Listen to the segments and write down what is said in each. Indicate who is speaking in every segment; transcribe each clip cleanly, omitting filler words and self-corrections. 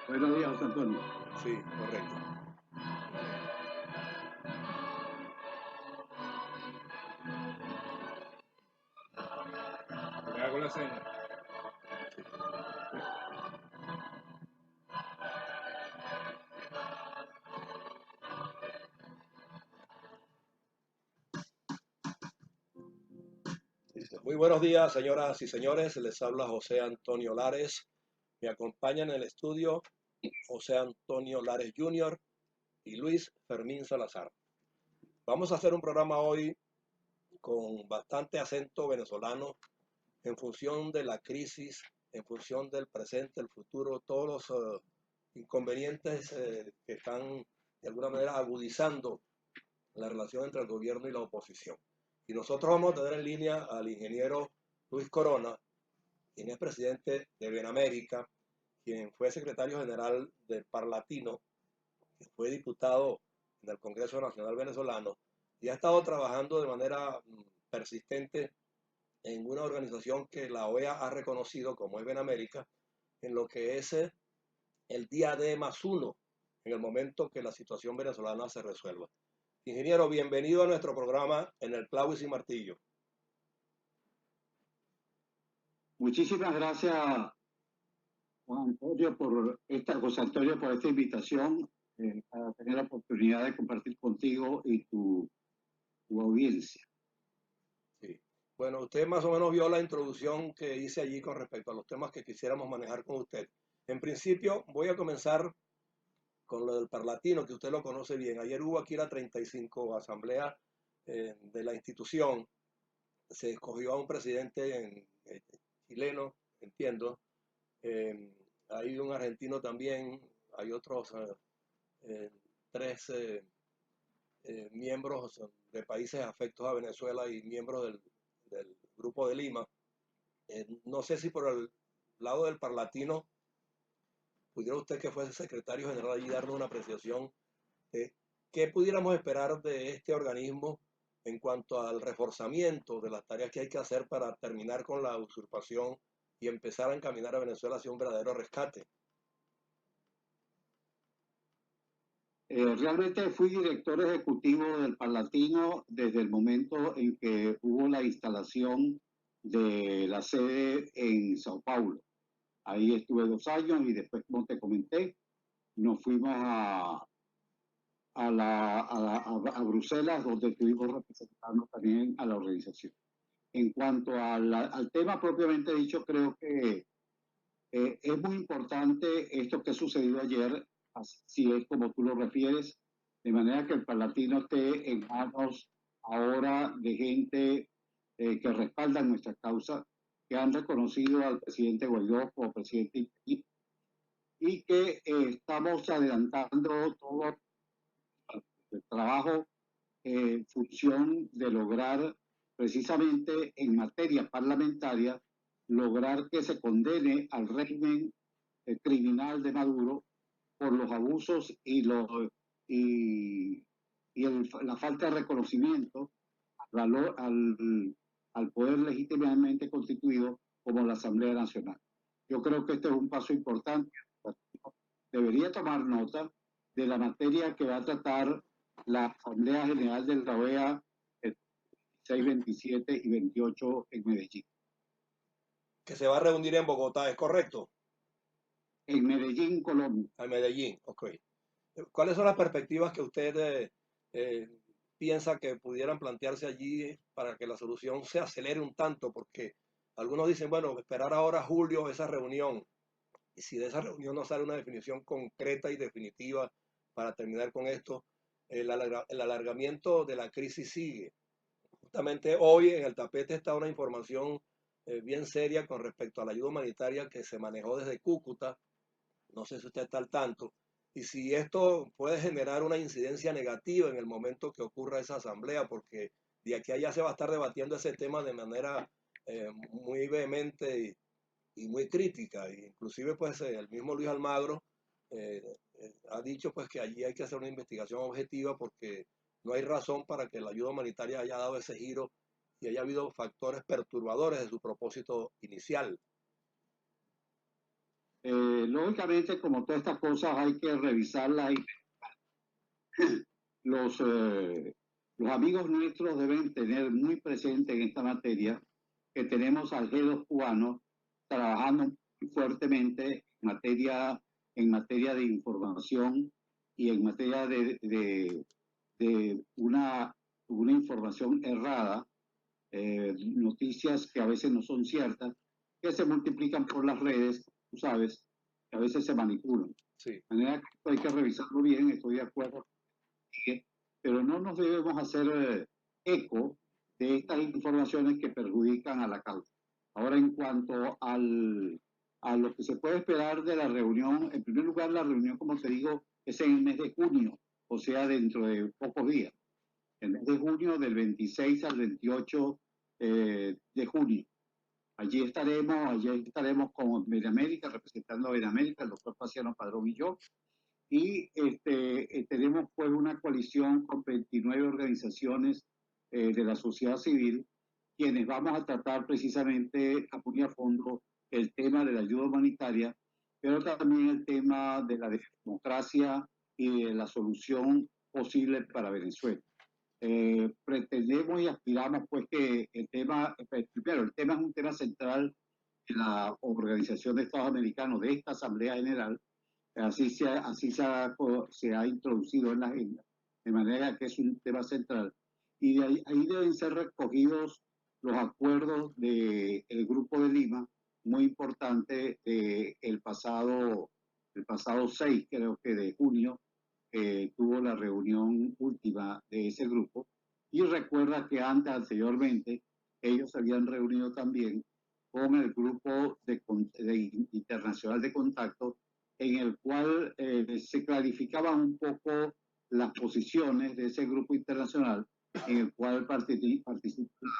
Speaker 1: Buenos días, José Antonio.
Speaker 2: Sí, correcto.
Speaker 3: Le hago la seña.
Speaker 2: Dice, muy buenos días, señoras y señores. Les habla José Antonio Lares. Me acompaña en el estudio José Antonio Lares Jr. y Luis Fermín Salazar. Vamos a hacer un programa hoy con bastante acento venezolano en función de la crisis, en función del presente, el futuro, todos los inconvenientes que están de alguna manera agudizando la relación entre el gobierno y la oposición. Y nosotros vamos a tener en línea al ingeniero Luis Corona, quien es presidente de Benamérica, quien fue secretario general del Parlatino, que fue diputado en el Congreso Nacional Venezolano y ha estado trabajando de manera persistente en una organización que la OEA ha reconocido como es Benamérica, en lo que es el día D+1, en el momento que la situación venezolana se resuelva. Ingeniero, bienvenido a nuestro programa en el Clavo y Martillo.
Speaker 1: Muchísimas gracias, José Antonio, por esta invitación para tener la oportunidad de compartir contigo y tu audiencia.
Speaker 2: Sí. Bueno, usted más o menos vio la introducción que hice allí con respecto a los temas que quisiéramos manejar con usted. En principio, voy a comenzar con lo del Parlatino, que usted lo conoce bien. Ayer hubo aquí la 35 asamblea de la institución. Se escogió a un presidente chileno, entiendo. Eh, hay un argentino también, hay otros eh, tres miembros de países afectos a Venezuela y miembros del Grupo de Lima. No sé si por el lado del Parlatino pudiera usted, que fuese secretario general allí, darnos una apreciación de qué pudiéramos esperar de este organismo en cuanto al reforzamiento de las tareas que hay que hacer para terminar con la usurpación y empezar a encaminar a Venezuela hacia un verdadero rescate.
Speaker 1: Realmente fui director ejecutivo del Parlatino desde el momento en que hubo la instalación de la sede en Sao Paulo. Ahí estuve 2 años y después, como te comenté, nos fuimos a Bruselas, donde estuvimos representando también a la organización. En cuanto al tema propiamente dicho, creo que es muy importante esto que ha sucedido ayer, si es como tú lo refieres, de manera que el Palatino esté en manos ahora de gente que respaldan nuestra causa, que han reconocido al presidente Guaidó como presidente y que estamos adelantando todo el trabajo en función de lograr precisamente en materia parlamentaria, lograr que se condene al régimen criminal de Maduro por los abusos y, la falta de reconocimiento al poder legítimamente constituido como la Asamblea Nacional. Yo creo que este es un paso importante. Debería tomar nota de la materia que va a tratar la Asamblea General de la OEA el 26, 27 y 28 en Medellín.
Speaker 2: Que se va a reunir en Bogotá, ¿es correcto?
Speaker 1: En Medellín, Colombia.
Speaker 2: A Medellín, ok. ¿Cuáles son las perspectivas que usted eh, piensa que pudieran plantearse allí para que la solución se acelere un tanto? Porque algunos dicen, bueno, esperar ahora julio esa reunión, y si de esa reunión no sale una definición concreta y definitiva para terminar con esto, el alargamiento de la crisis sigue. Justamente hoy en el tapete está una información bien seria con respecto a la ayuda humanitaria que se manejó desde Cúcuta. No sé si usted está al tanto. Y si esto puede generar una incidencia negativa en el momento que ocurra esa asamblea, porque de aquí a allá se va a estar debatiendo ese tema de manera muy vehemente y muy crítica. Inclusive pues el mismo Luis Almagro eh, ha dicho pues que allí hay que hacer una investigación objetiva porque no hay razón para que la ayuda humanitaria haya dado ese giro y haya habido factores perturbadores de su propósito inicial.
Speaker 1: lógicamente, como todas estas cosas, hay que revisarlas y los, eh, los amigos nuestros deben tener muy presente en esta materia que tenemos al G2 cubano trabajando fuertemente en materia de información y en materia de una información errada, noticias que a veces no son ciertas, que se multiplican por las redes, tú sabes, que a veces se manipulan.
Speaker 2: Sí.
Speaker 1: De manera que hay que revisarlo bien, estoy de acuerdo, pero no nos debemos hacer eco de estas informaciones que perjudican a la causa. Ahora, en cuanto a lo que se puede esperar de la reunión, en primer lugar, la reunión, como te digo, es en el mes de junio, o sea, dentro de pocos días. El mes de junio, del 26 al 28 de junio. Allí estaremos con Benamérica, representando a Benamérica, el doctor Faciano Padrón y yo, y tenemos pues una coalición con 29 organizaciones de la sociedad civil, quienes vamos a tratar precisamente a muy a fondo el tema de la ayuda humanitaria, pero también el tema de la democracia y de la solución posible para Venezuela. Pretendemos y aspiramos pues que el tema, primero, el tema es un tema central de la Organización de Estados Americanos, de esta Asamblea General, se ha introducido en la agenda, de manera que es un tema central. Y ahí deben ser recogidos los acuerdos del Grupo de Lima, muy importante, el pasado 6, creo que de junio, tuvo la reunión última de ese grupo. Y recuerda que anteriormente, ellos se habían reunido también con el Grupo Internacional de Contacto, en el cual se clarificaban un poco las posiciones de ese grupo internacional, en el cual participa la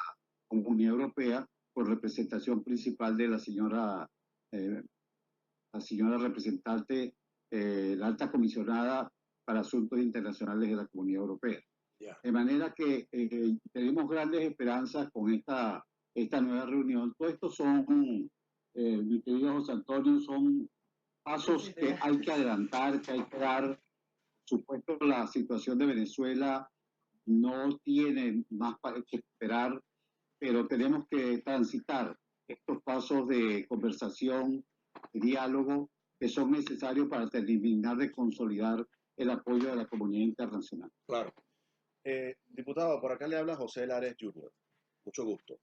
Speaker 1: Comunidad Europea por representación principal de la señora representante, la alta comisionada para Asuntos Internacionales de la Comunidad Europea.
Speaker 2: Yeah.
Speaker 1: De manera que tenemos grandes esperanzas con esta nueva reunión. Todo esto son, mi querido José Antonio, son pasos que hay que adelantar, que hay que dar. Por supuesto, la situación de Venezuela no tiene más que esperar, pero tenemos que transitar estos pasos de conversación, de diálogo, que son necesarios para terminar de consolidar el apoyo de la comunidad internacional.
Speaker 3: Claro. Diputado, por acá le habla José Lares Jr. Mucho gusto.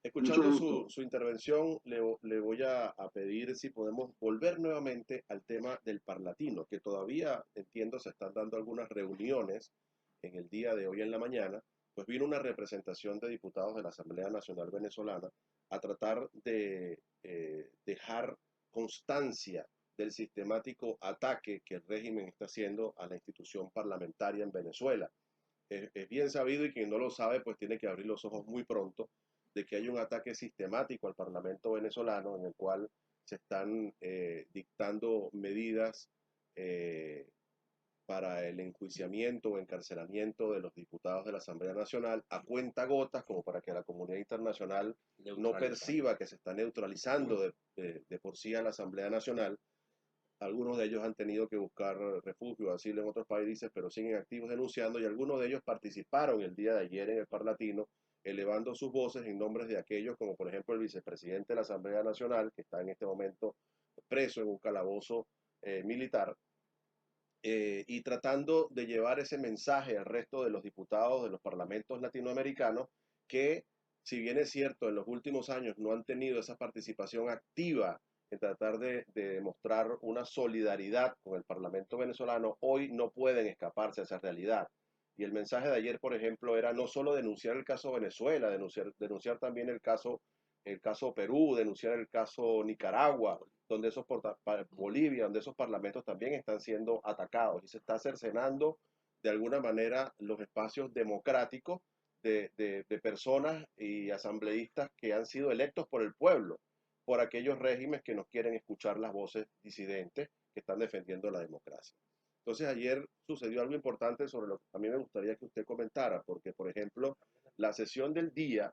Speaker 3: Escuchando su intervención, le voy a pedir si podemos volver nuevamente al tema del Parlatino, que todavía, entiendo, se están dando algunas reuniones en el día de hoy en la mañana, pues vino una representación de diputados de la Asamblea Nacional Venezolana a tratar de dejar constancia del sistemático ataque que el régimen está haciendo a la institución parlamentaria en Venezuela. Es bien sabido, y quien no lo sabe pues tiene que abrir los ojos muy pronto, de que hay un ataque sistemático al Parlamento venezolano en el cual se están dictando medidas para el enjuiciamiento o encarcelamiento de los diputados de la Asamblea Nacional a cuentagotas, como para que la comunidad internacional no perciba que se está neutralizando de por sí a la Asamblea Nacional. Algunos de ellos han tenido que buscar refugio, asilo en otros países, pero siguen activos denunciando, y algunos de ellos participaron el día de ayer en el Parlatino, elevando sus voces en nombre de aquellos como por ejemplo el vicepresidente de la Asamblea Nacional, que está en este momento preso en un calabozo militar, y tratando de llevar ese mensaje al resto de los diputados de los parlamentos latinoamericanos, que si bien es cierto en los últimos años no han tenido esa participación activa en tratar de demostrar una solidaridad con el Parlamento venezolano, hoy no pueden escaparse a esa realidad. Y el mensaje de ayer, por ejemplo, era no solo denunciar el caso Venezuela, denunciar también el caso Perú, denunciar el caso Nicaragua, donde Bolivia, donde esos parlamentos también están siendo atacados y se está cercenando de alguna manera los espacios democráticos de personas y asambleístas que han sido electos por el pueblo, por aquellos regímenes que no quieren escuchar las voces disidentes que están defendiendo la democracia. Entonces ayer sucedió algo importante sobre lo que a mí me gustaría que usted comentara, porque por ejemplo la sesión del día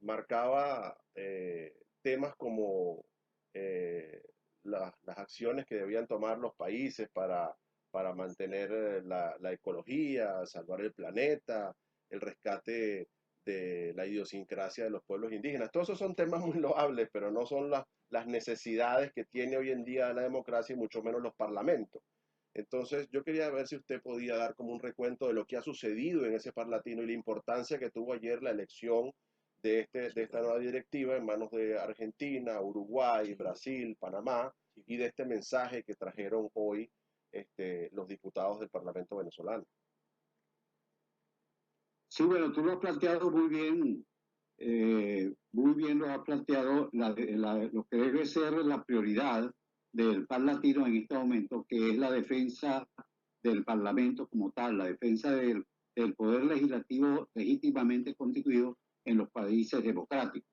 Speaker 3: marcaba temas como las acciones que debían tomar los países para mantener la ecología, salvar el planeta, el rescate de la idiosincrasia de los pueblos indígenas. Todos esos son temas muy loables, pero no son las necesidades que tiene hoy en día la democracia y mucho menos los parlamentos. Entonces, yo quería ver si usted podía dar como un recuento de lo que ha sucedido en ese Parlatino y la importancia que tuvo ayer la elección de esta nueva directiva en manos de Argentina, Uruguay, Brasil, Panamá, y de este mensaje que trajeron hoy los diputados del Parlamento venezolano.
Speaker 1: Sí, bueno, tú lo has planteado muy bien lo has planteado, lo que debe ser la prioridad del Parlatino en este momento, que es la defensa del Parlamento como tal, la defensa del poder legislativo legítimamente constituido en los países democráticos.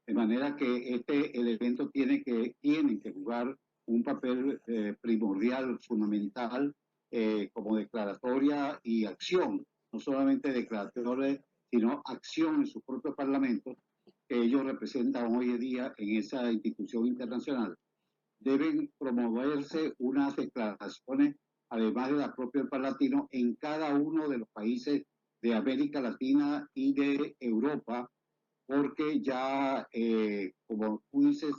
Speaker 1: De manera que el evento tienen que jugar un papel primordial, fundamental, como declaratoria y acción, no solamente declaratoria, sino acción en sus propios parlamentos que ellos representan hoy en día en esa institución internacional. Deben promoverse unas declaraciones, además de la propia Parlatino, en cada uno de los países de América Latina y de Europa, porque ya, como tú dices,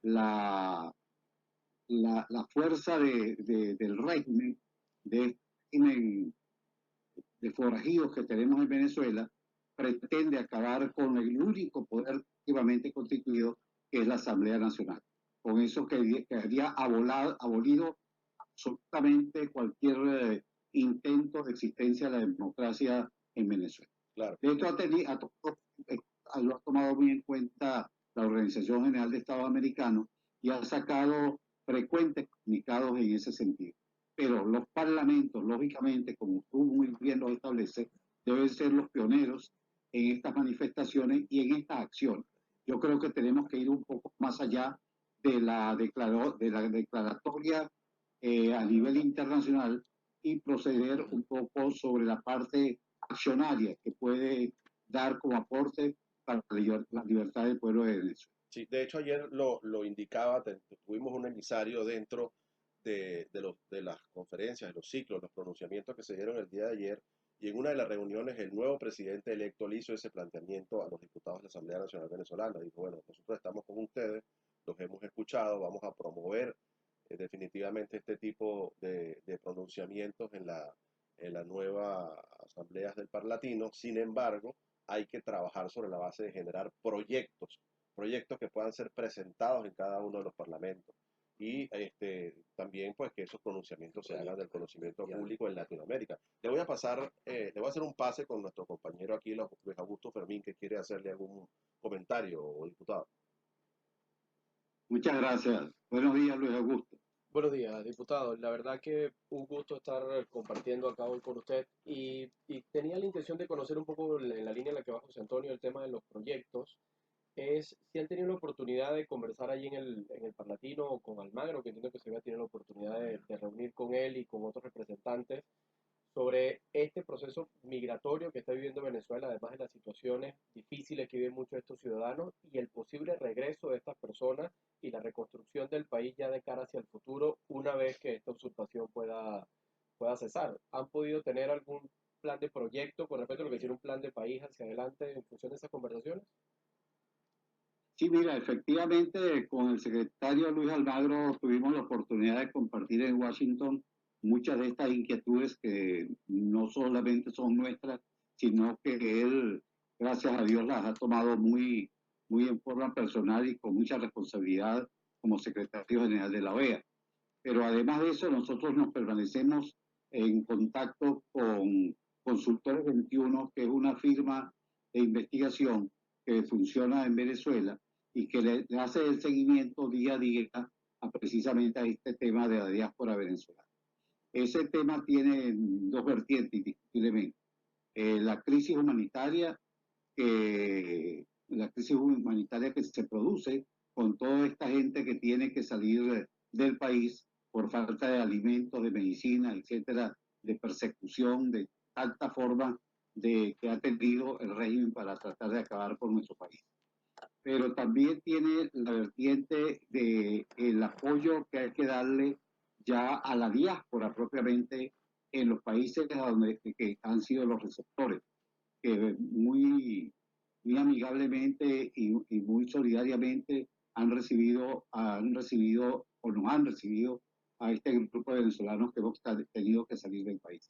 Speaker 1: la, la fuerza del régimen, de régimen de forajidos que tenemos en Venezuela, pretende acabar con el único poder activamente constituido, que es la Asamblea Nacional. Con eso que había abolido absolutamente cualquier intento de existencia de la democracia en Venezuela.
Speaker 3: Claro.
Speaker 1: De hecho, lo ha tomado muy en cuenta la Organización General de Estados Americanos y ha sacado frecuentes comunicados en ese sentido. Pero los parlamentos, lógicamente, como tú muy bien lo estableces, deben ser los pioneros en estas manifestaciones y en estas acciones. Yo creo que tenemos que ir un poco más allá de la declaratoria a nivel internacional y proceder un poco sobre la parte accionaria que puede dar como aporte para la libertad del pueblo de Venezuela.
Speaker 3: Sí, de hecho ayer lo indicaba, tuvimos un emisario dentro de las conferencias, de los ciclos, los pronunciamientos que se dieron el día de ayer, y en una de las reuniones el nuevo presidente electo le hizo ese planteamiento a los diputados de la Asamblea Nacional Venezolana. Dijo, bueno, nosotros estamos con ustedes, los hemos escuchado, vamos a promover definitivamente este tipo de pronunciamientos en la nueva Asamblea del Parlatino. Sin embargo, hay que trabajar sobre la base de generar proyectos que puedan ser presentados en cada uno de los parlamentos y también pues que esos pronunciamientos se hagan del conocimiento público en Latinoamérica. Le voy a pasar, le voy a hacer un pase con nuestro compañero aquí, Luis Augusto Fermín, que quiere hacerle algún comentario, diputado.
Speaker 1: Muchas gracias. Buenos días, Luis Augusto.
Speaker 4: Buenos días, diputado. La verdad que un gusto estar compartiendo acá hoy con usted y tenía la intención de conocer un poco en la línea en la que va José Antonio el tema de los proyectos. Es si han tenido la oportunidad de conversar allí en el Parlatino con Almagro, que entiendo que se había tenido la oportunidad de reunir con él y con otros representantes sobre este proceso migratorio que está viviendo Venezuela, además de las situaciones difíciles que viven muchos de estos ciudadanos y el posible regreso de estas personas y la reconstrucción del país ya de cara hacia el futuro una vez que esta usurpación pueda cesar. ¿Han podido tener algún plan de proyecto con respecto a lo que tiene un plan de país hacia adelante en función de esas conversaciones?
Speaker 1: Sí, mira, efectivamente con el secretario Luis Almagro tuvimos la oportunidad de compartir en Washington muchas de estas inquietudes que no solamente son nuestras, sino que él, gracias a Dios, las ha tomado muy en forma personal y con mucha responsabilidad como secretario general de la OEA. Pero además de eso, nosotros nos permanecemos en contacto con Consultores 21, que es una firma de investigación que funciona en Venezuela y que le hace el seguimiento día a día precisamente a este tema de la diáspora venezolana. Ese tema tiene dos vertientes, indiscutiblemente. La crisis humanitaria que se produce con toda esta gente que tiene que salir del país por falta de alimentos, de medicina, etcétera, de persecución, de tanta forma que ha tenido el régimen para tratar de acabar con nuestro país. pero también tiene la vertiente de el apoyo que hay que darle ya a la diáspora propiamente en los países donde que han sido los receptores, que muy amigablemente y muy solidariamente han recibido o nos han recibido a este grupo de venezolanos que hemos tenido que salir del país.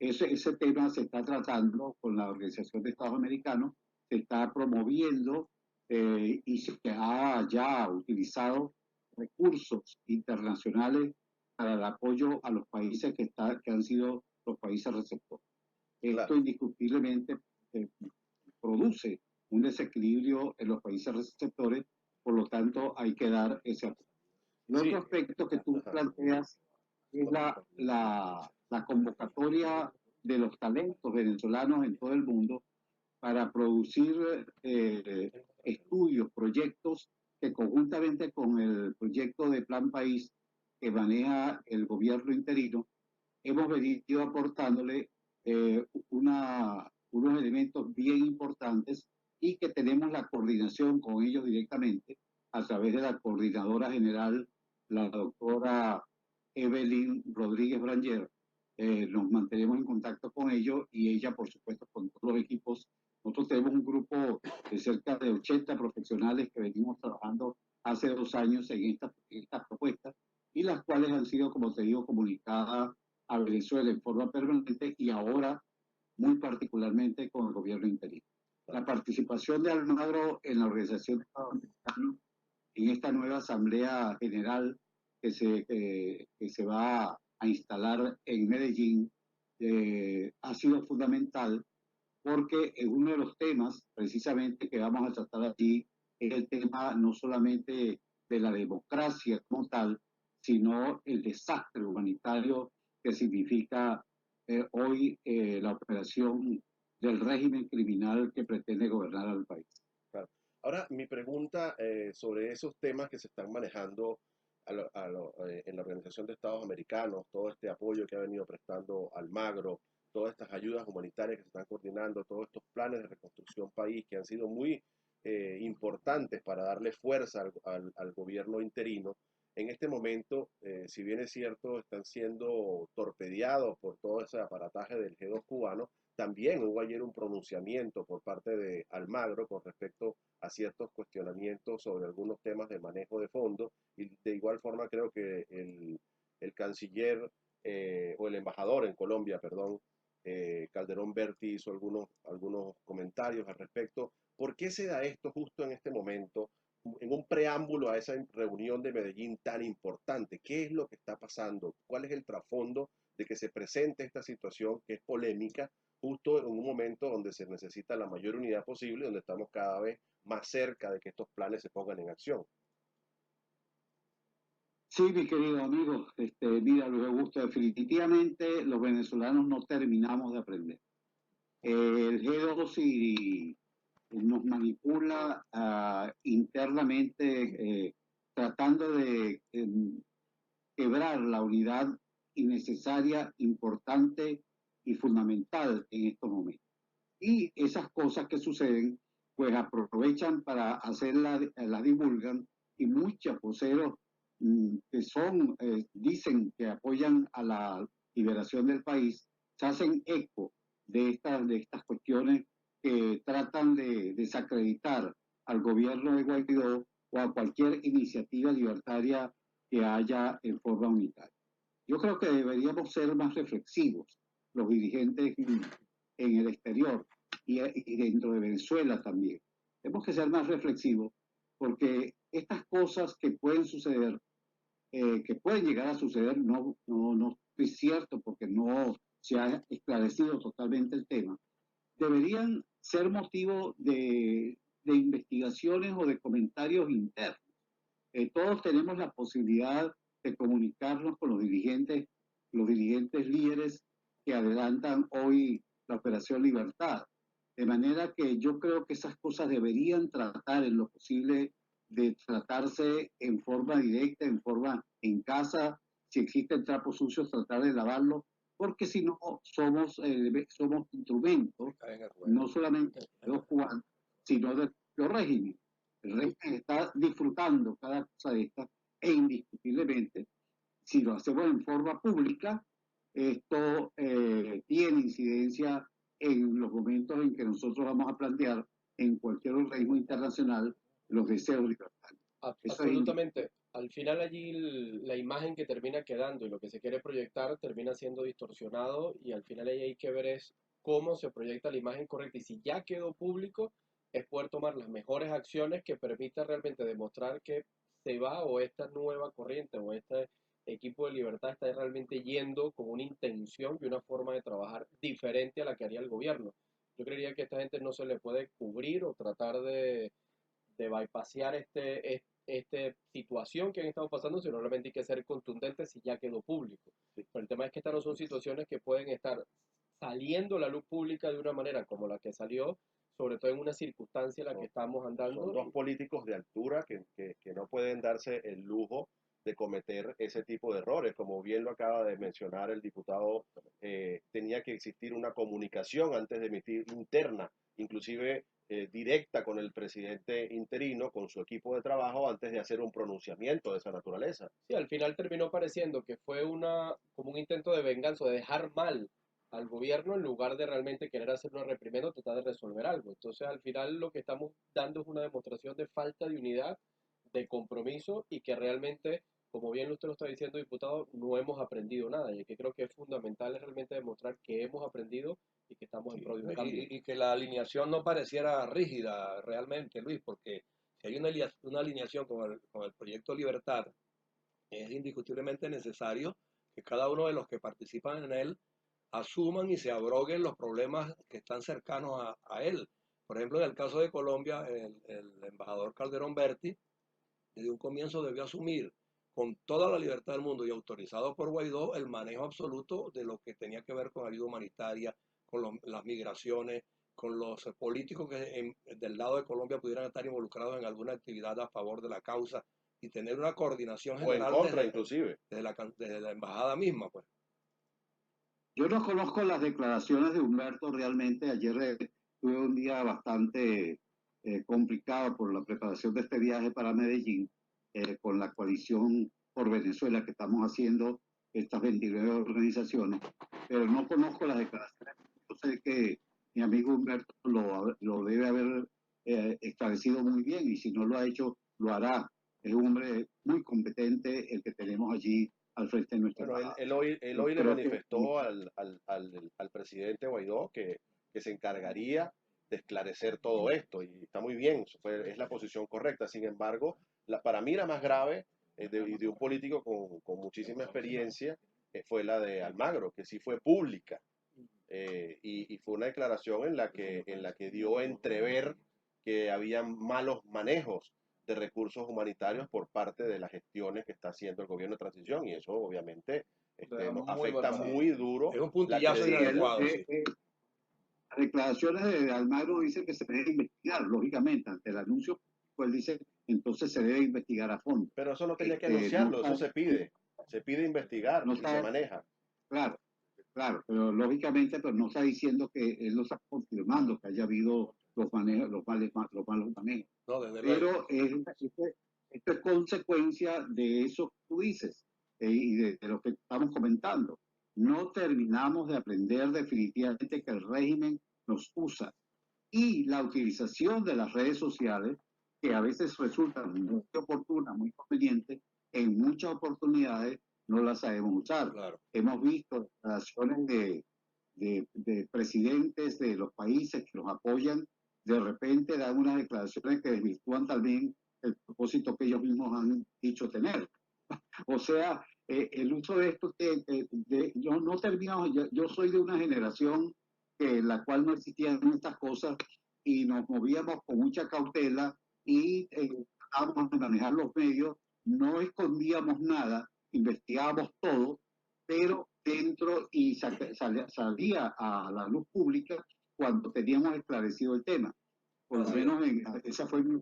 Speaker 1: Ese tema se está tratando con la Organización de Estados Americanos, se está promoviendo y se ha ya utilizado recursos internacionales para el apoyo a los países que han sido los países receptores. Esto
Speaker 3: Claro.
Speaker 1: indiscutiblemente eh, produce un desequilibrio en los países receptores, por lo tanto hay que dar ese apoyo. El
Speaker 3: Sí.
Speaker 1: otro aspecto que tú
Speaker 3: Ajá.
Speaker 1: planteas es la convocatoria de los talentos venezolanos en todo el mundo para producir estudios, proyectos que conjuntamente con el proyecto de Plan País que maneja el gobierno interino, hemos venido aportándole unos elementos bien importantes y que tenemos la coordinación con ellos directamente a través de la coordinadora general, la doctora Evelyn Rodríguez Branger. Nos mantenemos en contacto con ellos y ella, por supuesto, con todos los equipos. Nosotros tenemos un grupo de cerca de 80 profesionales que venimos trabajando hace 2 años en estas propuestas y las cuales han sido, como te digo, comunicadas a Venezuela en forma permanente y ahora muy particularmente con el gobierno interino. La participación de Almagro en la Organización de Estados Americanos en esta nueva Asamblea General que se va a instalar en Medellín ha sido fundamental porque uno de los temas precisamente que vamos a tratar allí es el tema no solamente de la democracia como tal, sino el desastre humanitario que significa hoy la operación del régimen criminal que pretende gobernar al país.
Speaker 3: Claro. Ahora, mi pregunta sobre esos temas que se están manejando en la Organización de Estados Americanos, todo este apoyo que ha venido prestando Almagro, todas estas ayudas humanitarias que se están coordinando, todos estos planes de reconstrucción país que han sido muy importantes para darle fuerza al gobierno interino. En este momento, si bien es cierto, están siendo torpedeados por todo ese aparataje del G2 cubano. También hubo ayer un pronunciamiento por parte de Almagro con respecto a ciertos cuestionamientos sobre algunos temas de manejo de fondos, y de igual forma creo que el canciller o el embajador en Colombia, perdón, Calderón Berti hizo algunos comentarios al respecto. ¿Por qué se da esto justo en este momento, en un preámbulo a esa reunión de Medellín tan importante? ¿Qué es lo que está pasando? ¿Cuál es el trasfondo de que se presente esta situación que es polémica justo en un momento donde se necesita la mayor unidad posible, donde estamos cada vez más cerca de que estos planes se pongan en acción?
Speaker 1: Sí, mi querido amigo, mira, Luis Augusto, definitivamente los venezolanos no terminamos de aprender. El G2 y nos manipula internamente, tratando de quebrar la unidad innecesaria, importante y fundamental en estos momentos. Y esas cosas que suceden, pues aprovechan para hacerlas, las divulgan y muchos voceros que dicen que apoyan a la liberación del país, se hacen eco de estas cuestiones que tratan de desacreditar al gobierno de Guaidó o a cualquier iniciativa libertaria que haya en forma unitaria. Yo creo que deberíamos ser más reflexivos, los dirigentes en el exterior y dentro de Venezuela también. Tenemos que ser más reflexivos porque estas cosas que pueden suceder, que pueden llegar a suceder, no es cierto porque no se ha esclarecido totalmente el tema, deberían ser motivo de investigaciones o de comentarios internos. Todos tenemos la posibilidad de comunicarnos con los dirigentes líderes que adelantan hoy la Operación Libertad. De manera que yo creo que esas cosas deberían tratar en lo posible de tratarse en forma directa, en casa, si existen trapos sucios, tratar de lavarlos, porque si no somos instrumentos, no solamente de los cubanos, sino de los regímenes. El régimen está disfrutando cada cosa de estas e indiscutiblemente, si lo hacemos en forma pública, esto tiene incidencia en los momentos en que nosotros vamos a plantear en cualquier organismo internacional los deseos libertarios. Eso es
Speaker 4: Absolutamente. Al final allí la imagen que termina quedando y lo que se quiere proyectar termina siendo distorsionado y al final ahí hay que ver es cómo se proyecta la imagen correcta y si ya quedó público es poder tomar las mejores acciones que permita realmente demostrar que se va o esta nueva corriente o este equipo de libertad está realmente yendo con una intención y una forma de trabajar diferente a la que haría el gobierno. Yo creería que a esta gente no se le puede cubrir o tratar de bypassear esta situación que han estado pasando, sino realmente hay que ser contundente si ya quedó público. Pero el tema es que estas no son situaciones que pueden estar saliendo a la luz pública de una manera como la que salió, sobre todo en una circunstancia en la que estamos andando.
Speaker 3: Son dos políticos de altura que no pueden darse el lujo de cometer ese tipo de errores. Como bien lo acaba de mencionar el diputado, tenía que existir una comunicación antes de emitir interna, inclusive directa con el presidente interino, con su equipo de trabajo, antes de hacer un pronunciamiento de esa naturaleza.
Speaker 4: Sí, al final terminó pareciendo que fue como un intento de venganza, de dejar mal al gobierno en lugar de realmente querer hacer una reprimenda o tratar de resolver algo. Entonces, al final lo que estamos dando es una demostración de falta de unidad, de compromiso y que realmente, como bien usted lo está diciendo, diputado, no hemos aprendido nada. Y que creo que es fundamental es realmente demostrar que hemos aprendido y que estamos en pro de un cambio.
Speaker 2: Y que la alineación no pareciera rígida realmente, Luis, porque si hay una alineación con el proyecto Libertad, es indiscutiblemente necesario que cada uno de los que participan en él asuman y se abroguen los problemas que están cercanos a él. Por ejemplo, en el caso de Colombia, el embajador Calderón Berti, desde un comienzo debió asumir con toda la libertad del mundo y autorizado por Guaidó el manejo absoluto de lo que tenía que ver con ayuda humanitaria, con las migraciones, con los políticos que del lado de Colombia pudieran estar involucrados en alguna actividad a favor de la causa y tener una coordinación
Speaker 3: O en
Speaker 2: general
Speaker 3: contra, inclusive.
Speaker 2: desde la embajada misma, pues.
Speaker 1: Yo no conozco las declaraciones de Humberto realmente. Ayer tuve un día bastante complicado por la preparación de este viaje para Medellín, con la coalición por Venezuela que estamos haciendo estas 29 organizaciones, pero no conozco las declaraciones. Yo sé que mi amigo Humberto lo debe haber esclarecido muy bien y si no lo ha hecho, lo hará. Es un hombre muy competente el que tenemos allí al frente de nuestra
Speaker 3: Bueno,
Speaker 1: embajada.
Speaker 3: él hoy le
Speaker 1: Creo que
Speaker 3: manifestó al presidente Guaidó que se encargaría de esclarecer todo esto y está muy bien, es la posición correcta. Sin embargo, para mí la más grave de un político con muchísima experiencia fue la de Almagro, que sí fue pública y fue una declaración en la que dio a entrever que había malos manejos de recursos humanitarios por parte de las gestiones que está haciendo el gobierno de transición y eso obviamente nos afecta muy duro
Speaker 2: Es un
Speaker 3: la
Speaker 2: puntillazo
Speaker 1: sí,
Speaker 2: inadecuado, sí.
Speaker 1: las declaraciones de Almagro dicen que se debe investigar, lógicamente, ante el anuncio, pues dice, entonces se debe investigar a fondo.
Speaker 3: Pero eso no tenía que
Speaker 1: No
Speaker 3: anunciarlo, eso
Speaker 1: está,
Speaker 3: se pide investigar
Speaker 1: no
Speaker 3: y se
Speaker 1: está,
Speaker 3: maneja.
Speaker 1: claro, claro, pero lógicamente pues no está diciendo que él no está confirmando que haya habido los manejos, los malos manejos.
Speaker 2: No, desde luego.
Speaker 1: Pero esto es consecuencia de eso que tú dices y de lo que estamos comentando. No terminamos de aprender definitivamente que el régimen nos usa y la utilización de las redes sociales, que a veces resultan muy oportunas, muy convenientes, en muchas oportunidades no las sabemos usar.
Speaker 2: Claro.
Speaker 1: Hemos visto declaraciones de presidentes de los países que los apoyan, de repente dan unas declaraciones que desvirtúan también el propósito que ellos mismos han dicho tener. O sea, el uso de esto, yo no terminamos, yo soy de una generación en la cual no existían estas cosas y nos movíamos con mucha cautela y tratábamos de manejar los medios, no escondíamos nada, investigábamos todo, pero dentro y salía a la luz pública cuando teníamos esclarecido el tema. Por lo menos esa fue mi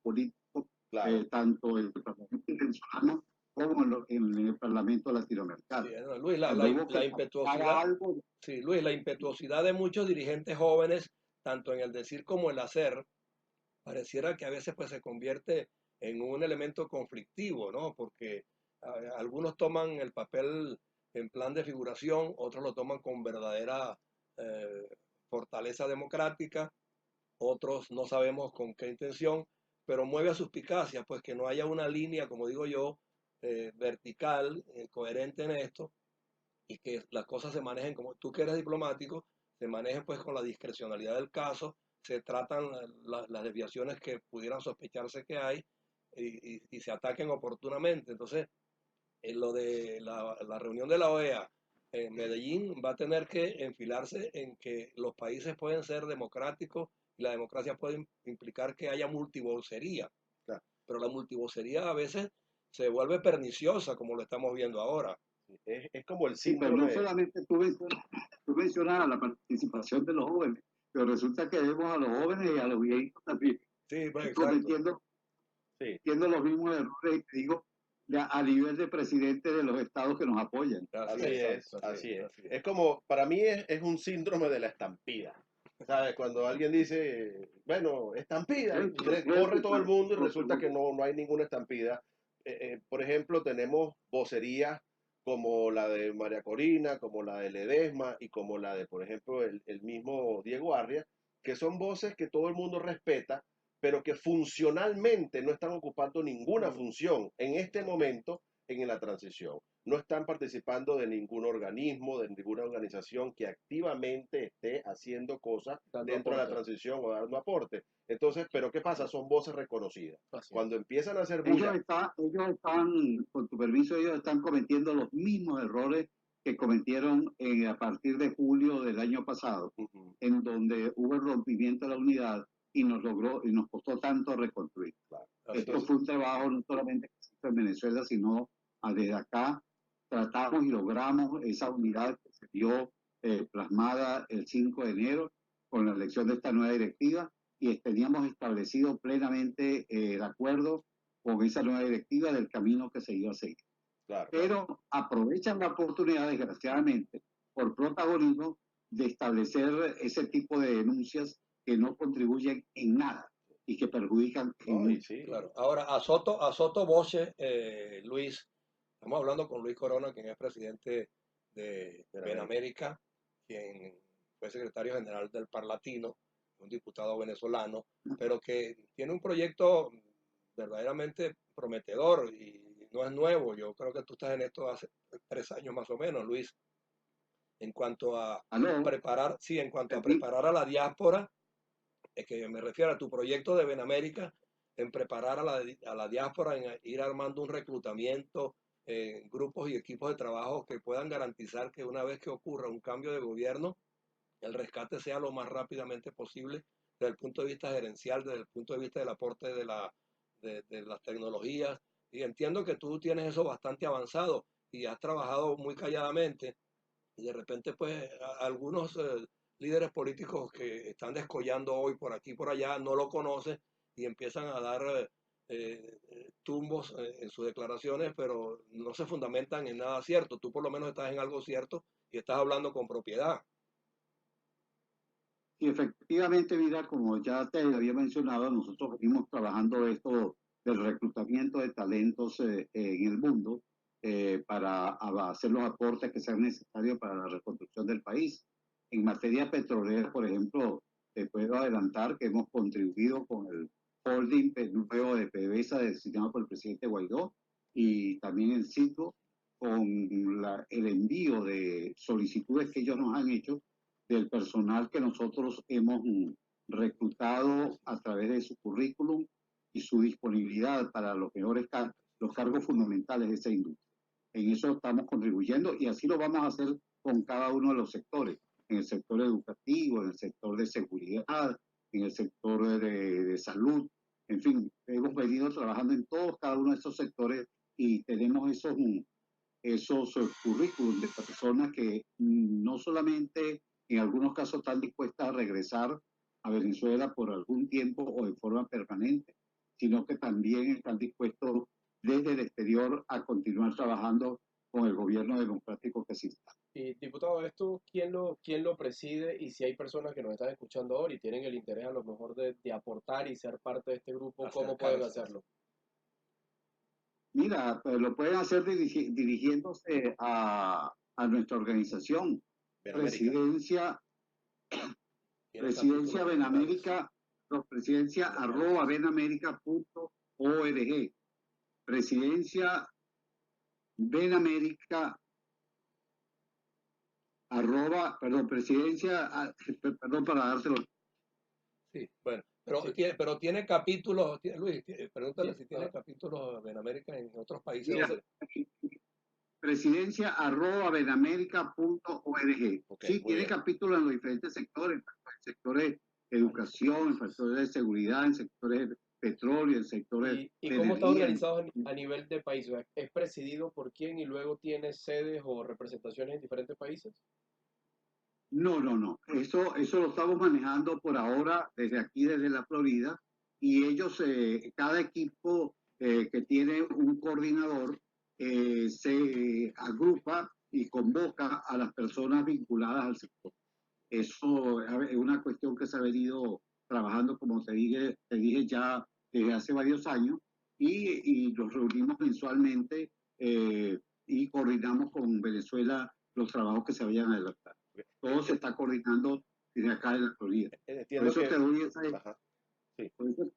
Speaker 1: político,
Speaker 3: Claro.
Speaker 1: tanto el Parlamento venezolano como en el Parlamento latinoamericano.
Speaker 2: Sí, no, Luis, la impetuosidad,
Speaker 1: Algo,
Speaker 2: sí, Luis, la impetuosidad de muchos dirigentes jóvenes, tanto en el decir como el hacer, pareciera que a veces pues se convierte en un elemento conflictivo, ¿no? Porque algunos toman el papel en plan de figuración, otros lo toman con verdadera eh, fortaleza democrática, otros no sabemos con qué intención, pero mueve a suspicacias, pues que no haya una línea, como digo yo, vertical, coherente en esto, y que las cosas se manejen como tú que eres diplomático, se manejen pues con la discrecionalidad del caso, se tratan las desviaciones que pudieran sospecharse que hay y se ataquen oportunamente. Entonces, en lo de la reunión de la OEA en Medellín va a tener que enfilarse en que los países pueden ser democráticos y la democracia puede implicar que haya multivocería,
Speaker 3: Claro.
Speaker 2: pero la multivocería a veces se vuelve perniciosa como lo estamos viendo ahora.
Speaker 3: Es como el
Speaker 1: Sí, pero no
Speaker 3: síndrome,
Speaker 1: solamente tú mencionas la participación de los jóvenes, pero resulta que vemos a los jóvenes y a los viejitos también
Speaker 2: Sí, pues exacto.
Speaker 1: cometiendo
Speaker 3: sí,
Speaker 1: los mismos errores, y te digo, a nivel de presidente de los estados que nos apoyan.
Speaker 2: Así
Speaker 3: así
Speaker 2: es,
Speaker 3: es,
Speaker 2: así
Speaker 3: así
Speaker 2: es,
Speaker 3: es.
Speaker 2: así es.
Speaker 3: Es como, para mí es un síndrome de la estampida. ¿Sabes? Cuando alguien dice, bueno, estampida, y corre todo el mundo y resulta que no hay ninguna estampida. Por ejemplo, tenemos vocerías como la de María Corina, como la de Ledesma y como la de, por ejemplo, el mismo Diego Arria, que son voces que todo el mundo respeta, pero que funcionalmente no están ocupando ninguna función en este momento en la transición. No están participando de ningún organismo, de ninguna organización que activamente esté haciendo cosas
Speaker 4: Dando
Speaker 3: dentro de la
Speaker 4: aporte.
Speaker 3: transición o dando aporte. Entonces, ¿pero qué pasa? Son voces reconocidas.
Speaker 4: Así es.
Speaker 3: Cuando empiezan a hacer
Speaker 1: Ellos,
Speaker 3: bulla,
Speaker 1: ellos están, con tu permiso, ellos están cometiendo los mismos errores que cometieron a partir de julio del año pasado, en donde hubo el rompimiento de la unidad y nos costó tanto reconstruir.
Speaker 3: claro.
Speaker 1: Esto
Speaker 3: Entonces,
Speaker 1: fue un trabajo no solamente que se hizo en Venezuela, sino desde acá tratamos y logramos esa unidad que se vio plasmada el 5 de enero con la elección de esta nueva directiva y teníamos establecido plenamente el acuerdo con esa nueva directiva del camino que se iba a seguir.
Speaker 3: claro,
Speaker 1: Pero aprovechan la oportunidad, desgraciadamente, por protagonismo, de establecer ese tipo de denuncias que no contribuyen en nada y que perjudican en
Speaker 3: ¿no? Y
Speaker 1: mucho.
Speaker 3: sí,
Speaker 2: Claro. Ahora, a Soto Voce, Luis, estamos hablando con Luis Corona, quien es presidente de
Speaker 3: de la América.
Speaker 2: Benamérica, quien fue secretario general del Parlatino, un diputado venezolano, pero que tiene un proyecto verdaderamente prometedor y no es nuevo. Yo creo que tú estás en esto hace 3 años más o menos, Luis, en cuanto a
Speaker 1: ¿Aló?
Speaker 2: preparar, sí, en cuanto a
Speaker 1: Perdí.
Speaker 2: preparar a la diáspora, es que me refiero a tu proyecto de Benamérica, en preparar a la diáspora, en ir armando un reclutamiento, grupos y equipos de trabajo que puedan garantizar que una vez que ocurra un cambio de gobierno, el rescate sea lo más rápidamente posible desde el punto de vista gerencial, desde el punto de vista del aporte de las tecnologías. Y entiendo que tú tienes eso bastante avanzado y has trabajado muy calladamente y de repente pues algunos líderes políticos que están descollando hoy por aquí y por allá no lo conocen y empiezan a dar tumbos en sus declaraciones, pero no se fundamentan en nada cierto. Tú por lo menos estás en algo cierto y estás hablando con propiedad.
Speaker 1: Y efectivamente, mira, como ya te había mencionado, nosotros venimos trabajando esto del reclutamiento de talentos en el mundo para hacer los aportes que sean necesarios para la reconstrucción del país. En materia petrolera, por ejemplo, te puedo adelantar que hemos contribuido con el holding nuevo de PDVSA designado por el presidente Guaidó y también el CITO con el envío de solicitudes que ellos nos han hecho del personal que nosotros hemos reclutado a través de su currículum y su disponibilidad para los mejores los cargos fundamentales de esa industria. En eso estamos contribuyendo y así lo vamos a hacer con cada uno de los sectores, en el sector educativo, en el sector de seguridad, en el sector de salud, en fin, hemos venido trabajando en todos, cada uno de esos sectores y tenemos esos currículum de personas que no solamente en algunos casos están dispuestas a regresar a Venezuela por algún tiempo o de forma permanente, sino que también están dispuestos desde el exterior a continuar trabajando con el gobierno democrático que exista.
Speaker 4: Y diputado, ¿esto quién lo preside? Y si hay personas que nos están escuchando ahora y tienen el interés a lo mejor de aportar y ser parte de este grupo, ¿cómo pueden hacerlo?
Speaker 1: Mira, pues lo pueden hacer dirigiéndose a nuestra organización,
Speaker 3: Benamérica.
Speaker 1: Presidencia Benamérica, presidencia @benamerica.org. Presidencia Benamérica perdón para dárselo.
Speaker 2: Sí, bueno, pero tiene capítulos, Luis, pregúntale si tiene capítulos en América en otros países.
Speaker 1: Mira, presidencia @benamerica.org. Sí, tiene
Speaker 3: bien.
Speaker 1: capítulos en los diferentes sectores, en sectores de educación, en sectores de seguridad, en sectores de petróleo, en sectores
Speaker 4: ¿Y
Speaker 1: de
Speaker 4: cómo está
Speaker 1: energía.
Speaker 4: organizado a nivel de país? ¿Es presidido por quién y luego tiene sedes o representaciones en diferentes países?
Speaker 1: No. Eso lo estamos manejando por ahora desde aquí, desde la Florida, y ellos, cada equipo que tiene un coordinador, se agrupa y convoca a las personas vinculadas al sector. Eso es una cuestión que se ha venido trabajando, como te dije ya desde hace varios años, y nos reunimos mensualmente, y coordinamos con Venezuela los trabajos que se vayan a adelantar. Todo se está coordinando desde acá en la Florida. Por eso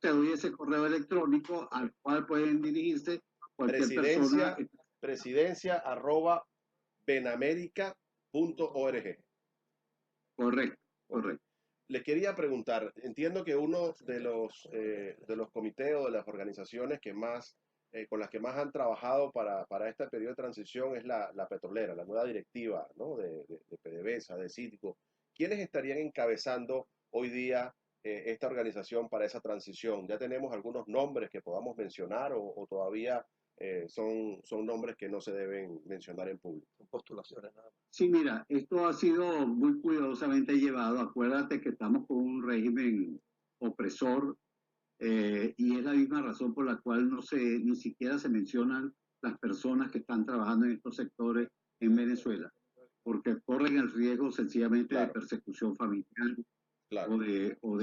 Speaker 1: te doy ese correo electrónico al cual pueden dirigirse cualquier persona.
Speaker 3: Presidencia@benamerica.org.
Speaker 1: Correcto.
Speaker 3: Les quería preguntar, entiendo que uno de los comités o de las organizaciones que más, con las que más han trabajado para este periodo de transición es la petrolera, la nueva directiva, ¿no? de PDVSA, de Citgo. ¿Quiénes estarían encabezando hoy día esta organización para esa transición? ¿Ya tenemos algunos nombres que podamos mencionar o todavía son nombres que no se deben mencionar en público?
Speaker 2: Son postulaciones nada más.
Speaker 1: Sí, mira, esto ha sido muy cuidadosamente llevado. Acuérdate que estamos con un régimen opresor, y es la misma razón por la cual ni siquiera se mencionan las personas que están trabajando en estos sectores en Venezuela, porque corren el riesgo sencillamente de persecución familiar, o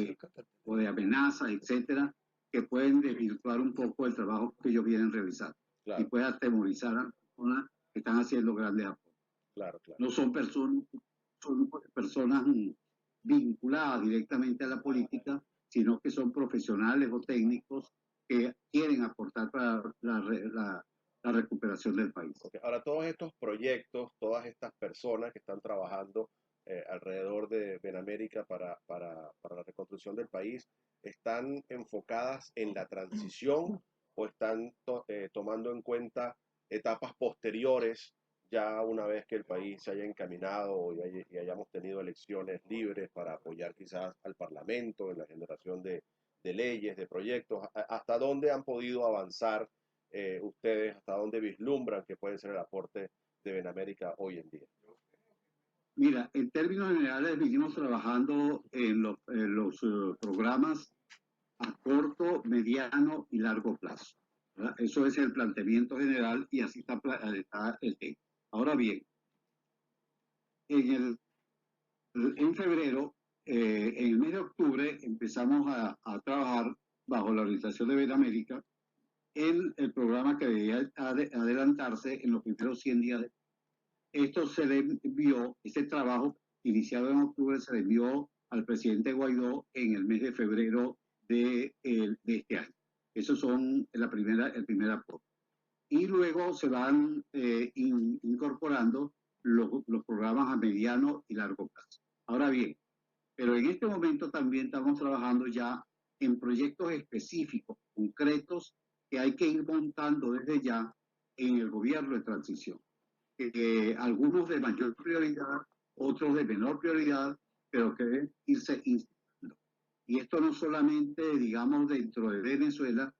Speaker 1: de amenazas, etcétera, que pueden desvirtuar un poco el trabajo que ellos vienen realizando y puede atemorizar a las personas que están haciendo grandes aportes. No son personas vinculadas directamente a la política, sino que son profesionales o técnicos que quieren aportar para la recuperación del país.
Speaker 3: Ahora, todos estos proyectos, todas estas personas que están trabajando alrededor de Benamérica para la reconstrucción del país, ¿están enfocadas en la transición o están tomando en cuenta etapas posteriores, ya una vez que el país se haya encaminado y hayamos tenido elecciones libres para apoyar quizás al Parlamento en la generación de leyes, de proyectos? ¿Hasta dónde han podido avanzar ustedes, hasta dónde vislumbran que puede ser el aporte de Benamérica hoy en día?
Speaker 1: Mira, en términos generales venimos trabajando en los programas a corto, mediano y largo plazo, ¿verdad? Eso es el planteamiento general y así está el tema. Ahora bien, en febrero, en el mes de octubre, empezamos a trabajar bajo la organización de Benamérica en el programa que debía adelantarse en los primeros 100 días. Esto se le envió, ese trabajo iniciado en octubre se le envió al presidente Guaidó en el mes de febrero de este año. Esos son el primer aporte. Y luego se van incorporando los programas a mediano y largo plazo. Ahora bien, pero en este momento también estamos trabajando ya en proyectos específicos, concretos, que hay que ir montando desde ya en el gobierno de transición. Algunos de mayor prioridad, otros de menor prioridad, pero que deben irse instando. Y esto no solamente, digamos, dentro de Venezuela,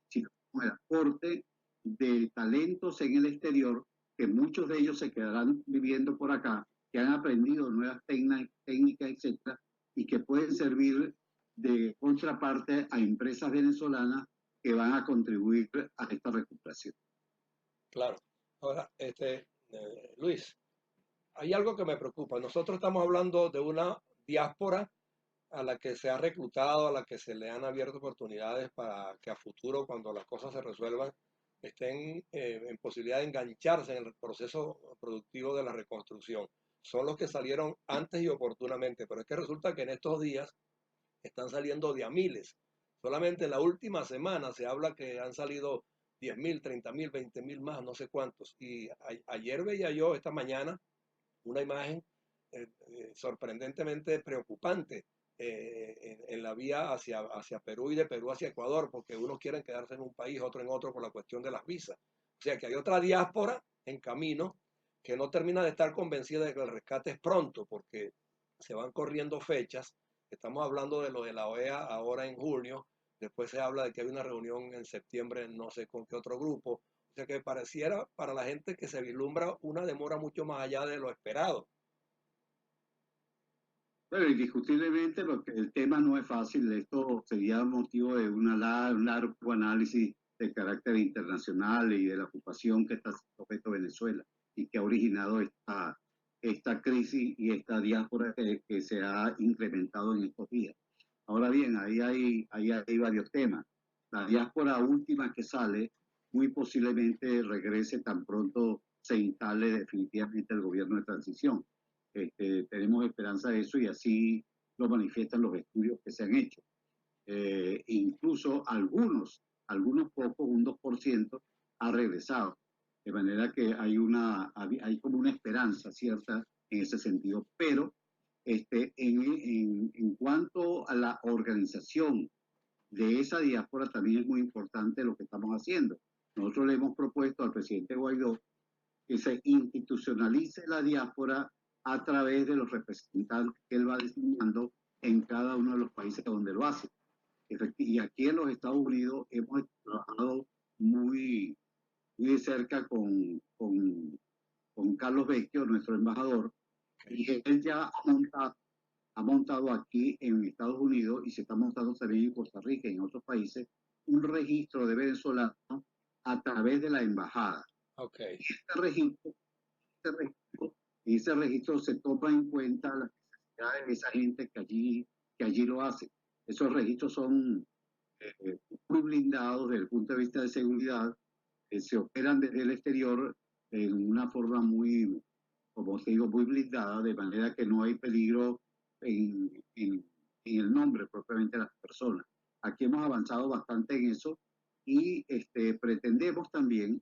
Speaker 1: sino como el aporte de talentos en el exterior, que muchos de ellos se quedarán viviendo por acá, que han aprendido nuevas técnicas, etcétera, y que pueden servir de contraparte a empresas venezolanas que van a contribuir a esta recuperación.
Speaker 2: Claro. Ahora, Luis, hay algo que me preocupa. Nosotros estamos hablando de una diáspora a la que se ha reclutado, a la que se le han abierto oportunidades para que a futuro, cuando las cosas se resuelvan, estén en posibilidad de engancharse en el proceso productivo de la reconstrucción. Son los que salieron antes y oportunamente, pero es que resulta que en estos días están saliendo de a miles. Solamente en la última semana se habla que han salido 10.000, 30.000, 20.000 más, no sé cuántos. Y ayer veía yo, esta mañana, una imagen sorprendentemente preocupante en la vía hacia Perú y de Perú hacia Ecuador, porque unos quieren quedarse en un país, otro en otro por la cuestión de las visas. O sea que hay otra diáspora en camino que no termina de estar convencida de que el rescate es pronto, porque se van corriendo fechas. Estamos hablando de lo de la OEA ahora en junio, después se habla de que hay una reunión en septiembre, no sé con qué otro grupo. O sea que pareciera para la gente que se vislumbra una demora mucho más allá de lo esperado.
Speaker 1: Bueno, indiscutiblemente el tema no es fácil. Esto sería motivo de un largo análisis de carácter internacional y de la ocupación que está sujeto Venezuela y que ha originado esta crisis y esta diáspora que se ha incrementado en estos días. Ahora bien, ahí hay varios temas. La diáspora última que sale muy posiblemente regrese tan pronto se instale definitivamente el gobierno de transición. Tenemos esperanza de eso y así lo manifiestan los estudios que se han hecho. Incluso algunos pocos, un 2%, ha regresado. De manera que hay como una esperanza cierta en ese sentido. Pero en cuanto a la organización de esa diáspora, también es muy importante lo que estamos haciendo. Nosotros le hemos propuesto al presidente Guaidó que se institucionalice la diáspora a través de los representantes que él va designando en cada uno de los países donde lo hace. Y aquí en los Estados Unidos hemos trabajado muy, muy de cerca con Carlos Vecchio, nuestro embajador, y él ya ha montado aquí en Estados Unidos y se está montando también en Costa Rica y en otros países un registro de venezolanos a través de la embajada.
Speaker 2: Okay.
Speaker 1: Ese registro se toma en cuenta las necesidades de esa gente que allí lo hace. Esos registros son muy blindados desde el punto de vista de seguridad, se operan desde el exterior en una forma muy, como os digo, muy blindada, de manera que no hay peligro en el nombre propiamente de las personas. Aquí hemos avanzado bastante en eso y pretendemos también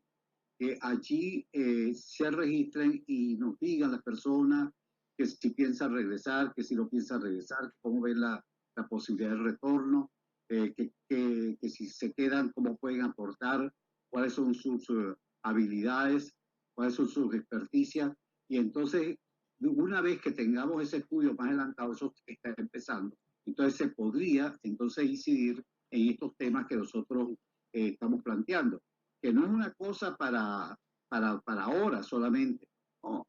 Speaker 1: que allí se registren y nos digan las personas que si piensan regresar, que si no piensan regresar, cómo ven la posibilidad de retorno, que si se quedan, cómo pueden aportar, cuáles son sus habilidades, cuáles son sus experticias. Y entonces, una vez que tengamos ese estudio más adelantado, eso está empezando, entonces se podría entonces incidir en estos temas que nosotros estamos planteando, que no es una cosa para ahora solamente, no.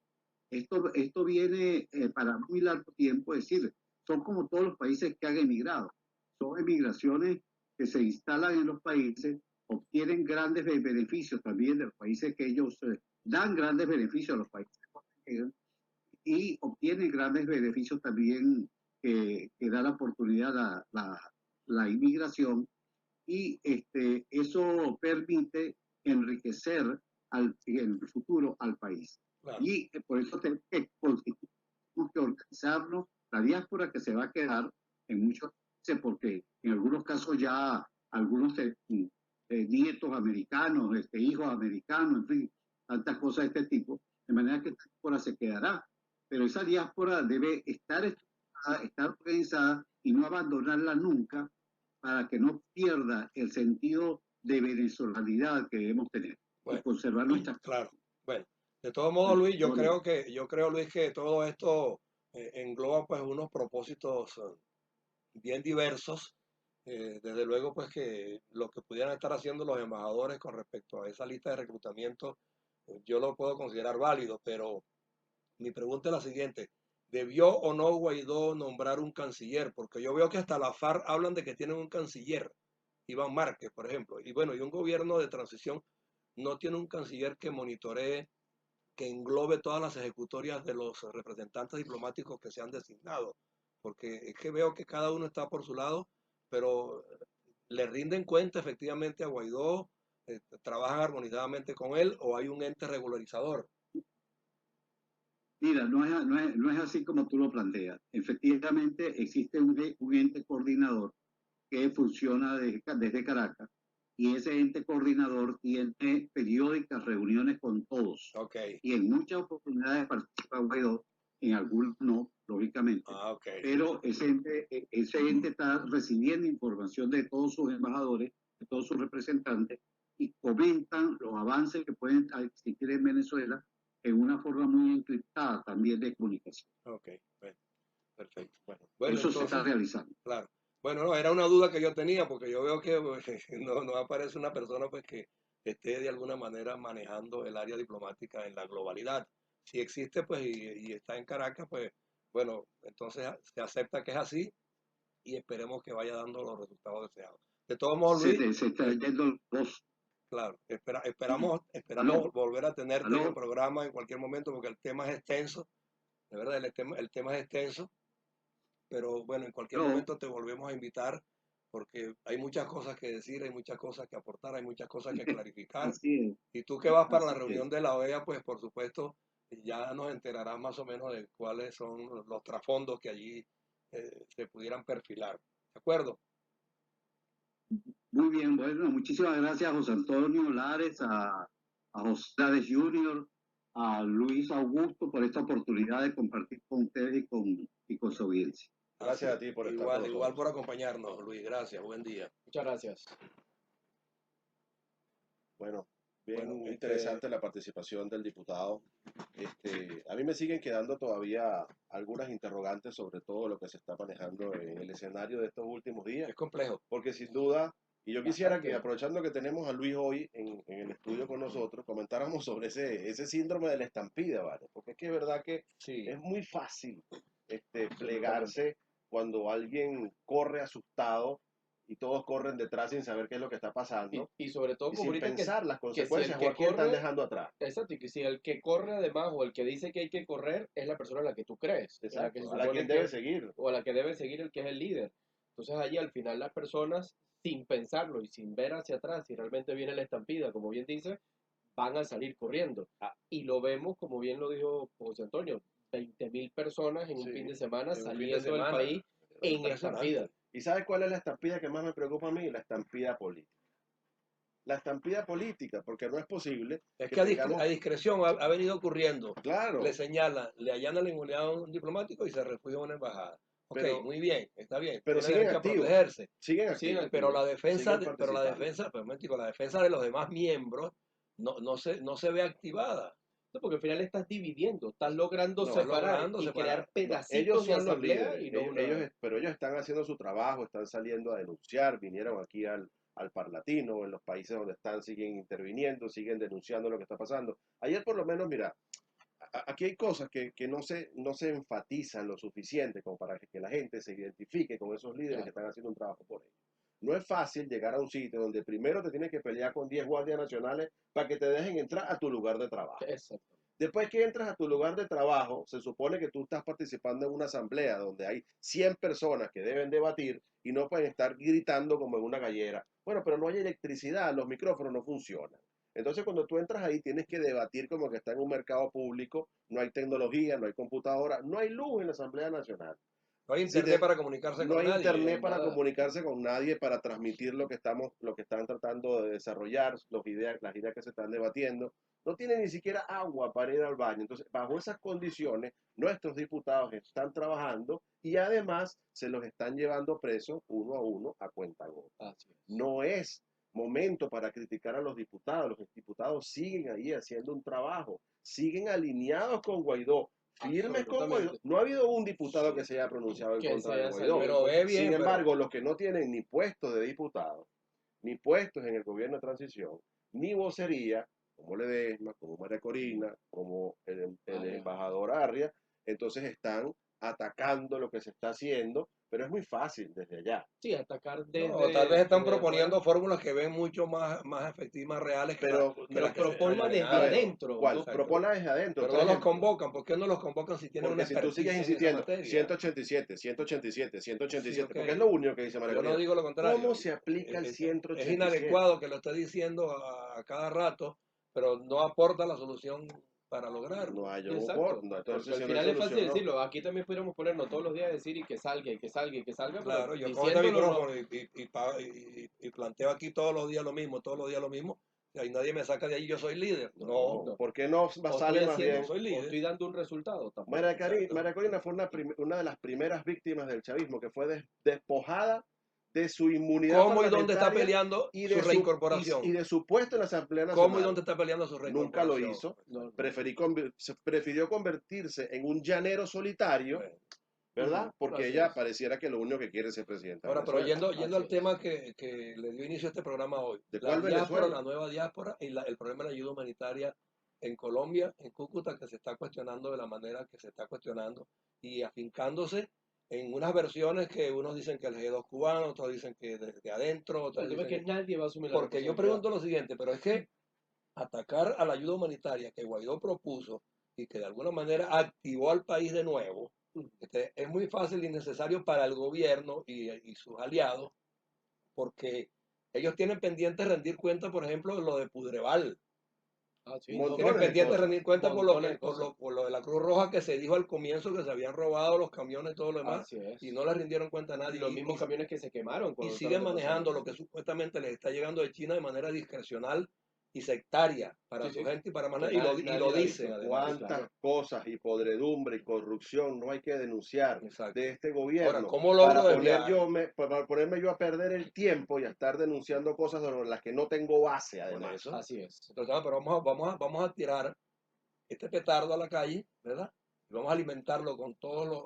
Speaker 1: Esto viene para muy largo tiempo, es decir, son como todos los países que han emigrado, son emigraciones que se instalan en los países, obtienen grandes beneficios también de los países que ellos dan grandes beneficios a los países y obtienen grandes beneficios también que da la oportunidad la inmigración y eso permite enriquecer en el futuro al país.
Speaker 2: Claro.
Speaker 1: Y por eso tenemos que organizarnos, la diáspora que se va a quedar en muchos países, porque en algunos casos ya algunos nietos americanos, hijos americanos, en fin, tantas cosas de este tipo, de manera que esta diáspora se quedará. Pero esa diáspora debe estar organizada y no abandonarla nunca, para que no pierda el sentido de venezolanidad que debemos tener y conservar nuestra.
Speaker 2: Claro. Bueno, de todos modos, Luis, yo creo, Luis, que todo esto engloba pues unos propósitos bien diversos. Desde luego, pues que lo que pudieran estar haciendo los embajadores con respecto a esa lista de reclutamiento, yo lo puedo considerar válido, pero mi pregunta es la siguiente: ¿debió o no Guaidó nombrar un canciller? Porque yo veo que hasta la FARC hablan de que tienen un canciller, Iván Márquez, por ejemplo, y bueno, y un gobierno de transición no tiene un canciller que monitoree que englobe todas las ejecutorias de los representantes diplomáticos que se han designado, porque es que veo que cada uno está por su lado, pero le rinden cuenta efectivamente a Guaidó, trabajan armonizadamente con él, o hay un ente regularizador.
Speaker 1: Mira, no es así como tú lo planteas. Efectivamente, existe un ente coordinador que funciona desde Caracas y ese ente coordinador tiene periódicas reuniones con todos
Speaker 2: Ok,
Speaker 1: y en muchas oportunidades participa Guaidó, en algunas no, lógicamente,
Speaker 2: ok,
Speaker 1: pero ese ente está recibiendo información de todos sus embajadores, de todos sus representantes y comentan los avances que pueden existir en Venezuela en una forma muy encriptada también de comunicación.
Speaker 2: ok, bueno, perfecto.
Speaker 3: Bueno,
Speaker 2: Bueno,
Speaker 1: Eso se está
Speaker 2: entonces,
Speaker 1: realizando.
Speaker 2: claro. Bueno, no, era una duda que yo tenía, porque yo veo que pues, no aparece una persona pues que esté de alguna manera manejando el área diplomática en la globalidad. Si existe, pues, y está en Caracas, pues, bueno, entonces se acepta que es así y esperemos que vaya dando los resultados deseados. De todos modos, Luis,
Speaker 1: Se está yendo los...
Speaker 2: claro, esperamos
Speaker 1: ¿Aló?
Speaker 2: volver a tenerte en el
Speaker 1: ¿Aló?
Speaker 2: programa en cualquier momento, porque el tema es extenso, de verdad, el tema es extenso, pero bueno, en cualquier
Speaker 1: ¿Aló?
Speaker 2: momento te volvemos a invitar porque hay muchas cosas que decir, hay muchas cosas que aportar, hay muchas cosas que clarificar.
Speaker 1: Así es,
Speaker 2: Y tú que vas para la
Speaker 1: así es.
Speaker 2: reunión de la OEA, pues por supuesto ya nos enterarás más o menos de cuáles son los trasfondos que allí se pudieran perfilar. ¿De acuerdo?
Speaker 1: Muy bien, bueno, muchísimas gracias a José Antonio Lares, a José Lares Junior, a Luis Augusto por esta oportunidad de compartir con ustedes y con su audiencia.
Speaker 3: gracias
Speaker 2: Así,
Speaker 3: a ti por estar con
Speaker 2: igual
Speaker 3: nosotros.
Speaker 2: por acompañarnos, Luis. Gracias. Buen día.
Speaker 4: Muchas gracias.
Speaker 3: Bueno,
Speaker 2: Bueno,
Speaker 3: bien interesante la participación del diputado. A mí me siguen quedando todavía algunas interrogantes sobre todo lo que se está manejando en el escenario de estos últimos días,
Speaker 2: es complejo.
Speaker 3: porque sin duda, y yo quisiera que
Speaker 4: Bastante.
Speaker 3: aprovechando que tenemos a Luis hoy en el estudio con nosotros, comentáramos sobre ese síndrome de la estampida, ¿vale? Porque es que es verdad que
Speaker 2: Sí,
Speaker 3: es muy fácil
Speaker 4: Absolutamente.
Speaker 3: plegarse cuando alguien corre asustado y todos corren detrás sin saber qué es lo que está pasando
Speaker 4: Y sobre todo
Speaker 3: y
Speaker 4: como
Speaker 3: sin
Speaker 4: ahorita
Speaker 3: pensar las
Speaker 4: que si el
Speaker 3: consecuencias o
Speaker 4: que
Speaker 3: a quién están
Speaker 4: corre,
Speaker 3: dejando atrás.
Speaker 4: exacto, y que si el que corre además o el que dice que hay que correr es la persona a la que tú crees, en la que se
Speaker 3: Exacto, a la
Speaker 4: supone
Speaker 3: quien
Speaker 4: que,
Speaker 3: debe seguir.
Speaker 4: o a la que debe seguir el que es el líder. Entonces allí al final las personas, sin pensarlo y sin ver hacia atrás si realmente viene la estampida, como bien dice, van a salir corriendo. Y lo vemos, como bien lo dijo José Antonio, 20.000 personas en un fin
Speaker 3: Sí,
Speaker 4: de semana
Speaker 2: en un fin de
Speaker 4: saliendo del
Speaker 2: semana.
Speaker 4: país en estampida.
Speaker 2: Impresionante.
Speaker 3: ¿Y sabes cuál es la estampida que más me preocupa a mí? La estampida política. La estampida política, porque no es posible
Speaker 2: Es
Speaker 3: que
Speaker 2: que a
Speaker 3: tengamos,
Speaker 2: discreción ha venido ocurriendo. Le
Speaker 3: claro,
Speaker 2: señalan, le allanan la inmunidad a un diplomático y se refugia a una embajada. Ok,
Speaker 3: pero,
Speaker 2: muy bien, está bien,
Speaker 3: pero
Speaker 2: tiene
Speaker 3: siguen
Speaker 2: derecho a
Speaker 3: activos,
Speaker 2: protegerse.
Speaker 3: siguen
Speaker 2: Sí,
Speaker 3: activos,
Speaker 2: pero la defensa,
Speaker 3: siguen
Speaker 2: pero la
Speaker 3: participando.
Speaker 2: defensa, pues, un momentico, la defensa de los demás miembros no se ve activada.
Speaker 4: No, porque al final estás dividiendo, estás logrando
Speaker 3: No,
Speaker 2: Está
Speaker 4: separar
Speaker 2: logrando
Speaker 4: y
Speaker 2: separar.
Speaker 4: crear
Speaker 3: no, ellos
Speaker 4: pedacitos de
Speaker 3: son los
Speaker 4: asamblea
Speaker 3: líderes,
Speaker 4: y no una...
Speaker 3: pero ellos están haciendo su trabajo, están saliendo a denunciar, vinieron aquí al Parlatino, en los países donde están, siguen interviniendo, siguen denunciando lo que está pasando. Ayer por lo menos, mira, aquí hay cosas que no se enfatizan lo suficiente como para que la gente se identifique con esos líderes que
Speaker 4: Claro,
Speaker 3: están haciendo un trabajo por ellos. No es fácil llegar a un sitio donde primero te tienes que pelear con 10 guardias nacionales para que te dejen entrar a tu lugar de trabajo.
Speaker 4: exacto.
Speaker 3: Después que entras a tu lugar de trabajo, se supone que tú estás participando en una asamblea donde hay 100 personas que deben debatir y no pueden estar gritando como en una gallera. Bueno, pero no hay electricidad, los micrófonos no funcionan. Entonces, cuando tú entras ahí, tienes que debatir como que está en un mercado público, no hay tecnología, no hay computadora, no hay luz en la Asamblea Nacional.
Speaker 2: No hay
Speaker 3: Si
Speaker 2: internet
Speaker 3: te-
Speaker 2: para comunicarse
Speaker 3: no
Speaker 2: con
Speaker 3: hay
Speaker 2: nadie.
Speaker 3: internet
Speaker 4: No,
Speaker 3: para
Speaker 4: nada.
Speaker 3: comunicarse con nadie, para transmitir lo que están tratando de desarrollar, las ideas que se están debatiendo. No tienen ni siquiera agua para ir al baño. Entonces, bajo esas condiciones, nuestros diputados están trabajando y además se los están llevando presos uno a uno a cuentagotas.
Speaker 4: Así es.
Speaker 3: No es momento para criticar a los diputados. Los diputados siguen ahí haciendo un trabajo, siguen alineados con Guaidó, firmes con Guaidó.
Speaker 4: Absolutamente.
Speaker 3: No ha habido un diputado que se haya pronunciado en
Speaker 4: Que
Speaker 3: contra
Speaker 4: se
Speaker 3: de
Speaker 4: haya
Speaker 3: Guaidó.
Speaker 4: salido en
Speaker 2: Pero
Speaker 4: contra.
Speaker 2: ve
Speaker 3: Sin
Speaker 2: bien, pero
Speaker 3: embargo, los que no tienen ni puestos de diputados, ni puestos en el gobierno de transición, ni vocería, como Ledesma, como María Corina, como el
Speaker 4: Arria.
Speaker 3: embajador Arria, entonces están atacando lo que se está haciendo, pero es muy fácil desde allá.
Speaker 4: Sí, atacar
Speaker 2: No, tal vez están
Speaker 4: desde
Speaker 2: proponiendo
Speaker 4: afuera,
Speaker 2: fórmulas que ven mucho más efectivas y más reales que
Speaker 3: Pero,
Speaker 2: que
Speaker 4: pero
Speaker 2: las que se están
Speaker 4: proponla desde
Speaker 3: a ver,
Speaker 2: manejando.
Speaker 4: adentro,
Speaker 3: ¿cuál?
Speaker 4: ¿no?
Speaker 2: Exacto.
Speaker 3: Propona desde adentro,
Speaker 2: Pero
Speaker 3: por
Speaker 2: no los
Speaker 3: ejemplo.
Speaker 2: convocan. ¿Por qué no los convocan si tienen una
Speaker 3: Porque si tú sigues
Speaker 2: expertise en esa
Speaker 3: insistiendo,
Speaker 2: materia?
Speaker 3: 187, 187,
Speaker 2: Sí,
Speaker 3: 187,
Speaker 2: ok.
Speaker 3: porque es lo único que dice María
Speaker 2: Yo no
Speaker 3: Corina.
Speaker 2: digo lo contrario.
Speaker 3: ¿Cómo se aplica el
Speaker 2: Es
Speaker 3: 187?
Speaker 2: inadecuado que lo esté diciendo a cada rato, pero no aporta la solución para lograrlo.
Speaker 3: No hay un
Speaker 4: Exacto,
Speaker 3: no,
Speaker 4: porque
Speaker 3: entonces
Speaker 4: al
Speaker 3: si no hay
Speaker 4: final es fácil
Speaker 3: solución, no.
Speaker 4: decirlo. Aquí también pudiéramos ponernos todos los días a decir y que salga, y que salga, y que salga, pero
Speaker 2: Claro, yo cojo este
Speaker 4: diciéndolo no.
Speaker 2: micrófono y planteo aquí todos los días lo mismo, todos los días lo mismo. Y ahí nadie me saca de ahí, yo soy líder. No,
Speaker 3: No, ¿por qué no
Speaker 4: O
Speaker 3: sale
Speaker 4: estoy
Speaker 3: más
Speaker 4: haciendo,
Speaker 2: no
Speaker 3: bien?
Speaker 2: soy
Speaker 4: o
Speaker 2: líder.
Speaker 4: estoy dando un resultado tampoco.
Speaker 2: Exacto.
Speaker 3: María Corina fue una de las primeras víctimas del chavismo que fue despojada de su inmunidad
Speaker 2: ¿Cómo y dónde está
Speaker 3: parlamentaria
Speaker 2: peleando
Speaker 3: y
Speaker 2: su
Speaker 3: y
Speaker 2: reincorporación?
Speaker 3: de su puesto en la Asamblea
Speaker 2: ¿Cómo y
Speaker 3: Nacional.
Speaker 2: dónde está peleando su
Speaker 3: Nunca lo
Speaker 2: reincorporación?
Speaker 3: hizo.
Speaker 4: No,
Speaker 3: Prefirió convertirse en un llanero solitario,
Speaker 2: Bueno.
Speaker 3: ¿verdad? Porque
Speaker 4: así
Speaker 3: ella
Speaker 4: es.
Speaker 3: pareciera que lo único que quiere es ser presidenta de
Speaker 2: Ahora, pero
Speaker 3: Venezuela.
Speaker 2: yendo
Speaker 4: Así
Speaker 2: al
Speaker 4: es.
Speaker 2: tema que le dio inicio a este programa hoy,
Speaker 3: ¿De
Speaker 2: la
Speaker 3: cuál
Speaker 2: diáspora,
Speaker 3: Venezuela?
Speaker 2: la nueva diáspora y el problema de la ayuda humanitaria en Colombia, en Cúcuta, que se está cuestionando de la manera que se está cuestionando y afincándose en unas versiones que unos dicen que el G2 cubano, otros dicen que desde adentro, otros
Speaker 4: El tema es
Speaker 2: dicen
Speaker 4: que nadie va a asumir la
Speaker 2: porque yo
Speaker 4: responsabilidad.
Speaker 2: pregunto lo siguiente, pero es que atacar a la ayuda humanitaria que Guaidó propuso y que de alguna manera activó al país de nuevo, es muy fácil y necesario para el gobierno y sus aliados, porque ellos tienen pendiente rendir cuenta, por ejemplo, de lo de Pudreval.
Speaker 4: Ah, sí, no,
Speaker 2: Tienen
Speaker 3: Montones de
Speaker 2: pendiente
Speaker 3: cosas.
Speaker 2: rendir cuenta por lo
Speaker 4: montones
Speaker 2: que,
Speaker 4: de cosas.
Speaker 2: por lo de la Cruz Roja que se dijo al comienzo que se habían robado los camiones y todo lo demás,
Speaker 4: Así es.
Speaker 2: y no le rindieron cuenta a
Speaker 4: Y
Speaker 2: nadie.
Speaker 4: los mismos camiones que se quemaron
Speaker 2: Y
Speaker 4: cuando estaban
Speaker 2: siguen manejando
Speaker 4: demasiado.
Speaker 2: lo que supuestamente les está llegando de China de manera discrecional y sectaria para
Speaker 4: Sí,
Speaker 2: su
Speaker 4: sí.
Speaker 2: gente y para más
Speaker 4: Que
Speaker 2: nada, y
Speaker 4: nadie
Speaker 2: lo
Speaker 4: la ha
Speaker 2: dicen
Speaker 4: visto.
Speaker 2: además.
Speaker 4: Sí,
Speaker 3: ¿Cuántas
Speaker 4: claro.
Speaker 3: cosas y podredumbre y corrupción no hay que denunciar
Speaker 2: Exacto.
Speaker 3: de este
Speaker 2: Ahora,
Speaker 3: gobierno
Speaker 2: ¿cómo logro
Speaker 3: para ponerme yo a perder el tiempo y a estar denunciando cosas sobre las que no tengo base,
Speaker 2: Por
Speaker 3: además?
Speaker 2: eso.
Speaker 4: Así es.
Speaker 2: Entonces, pero vamos a tirar este petardo a la calle, ¿verdad? Y vamos a alimentarlo con todos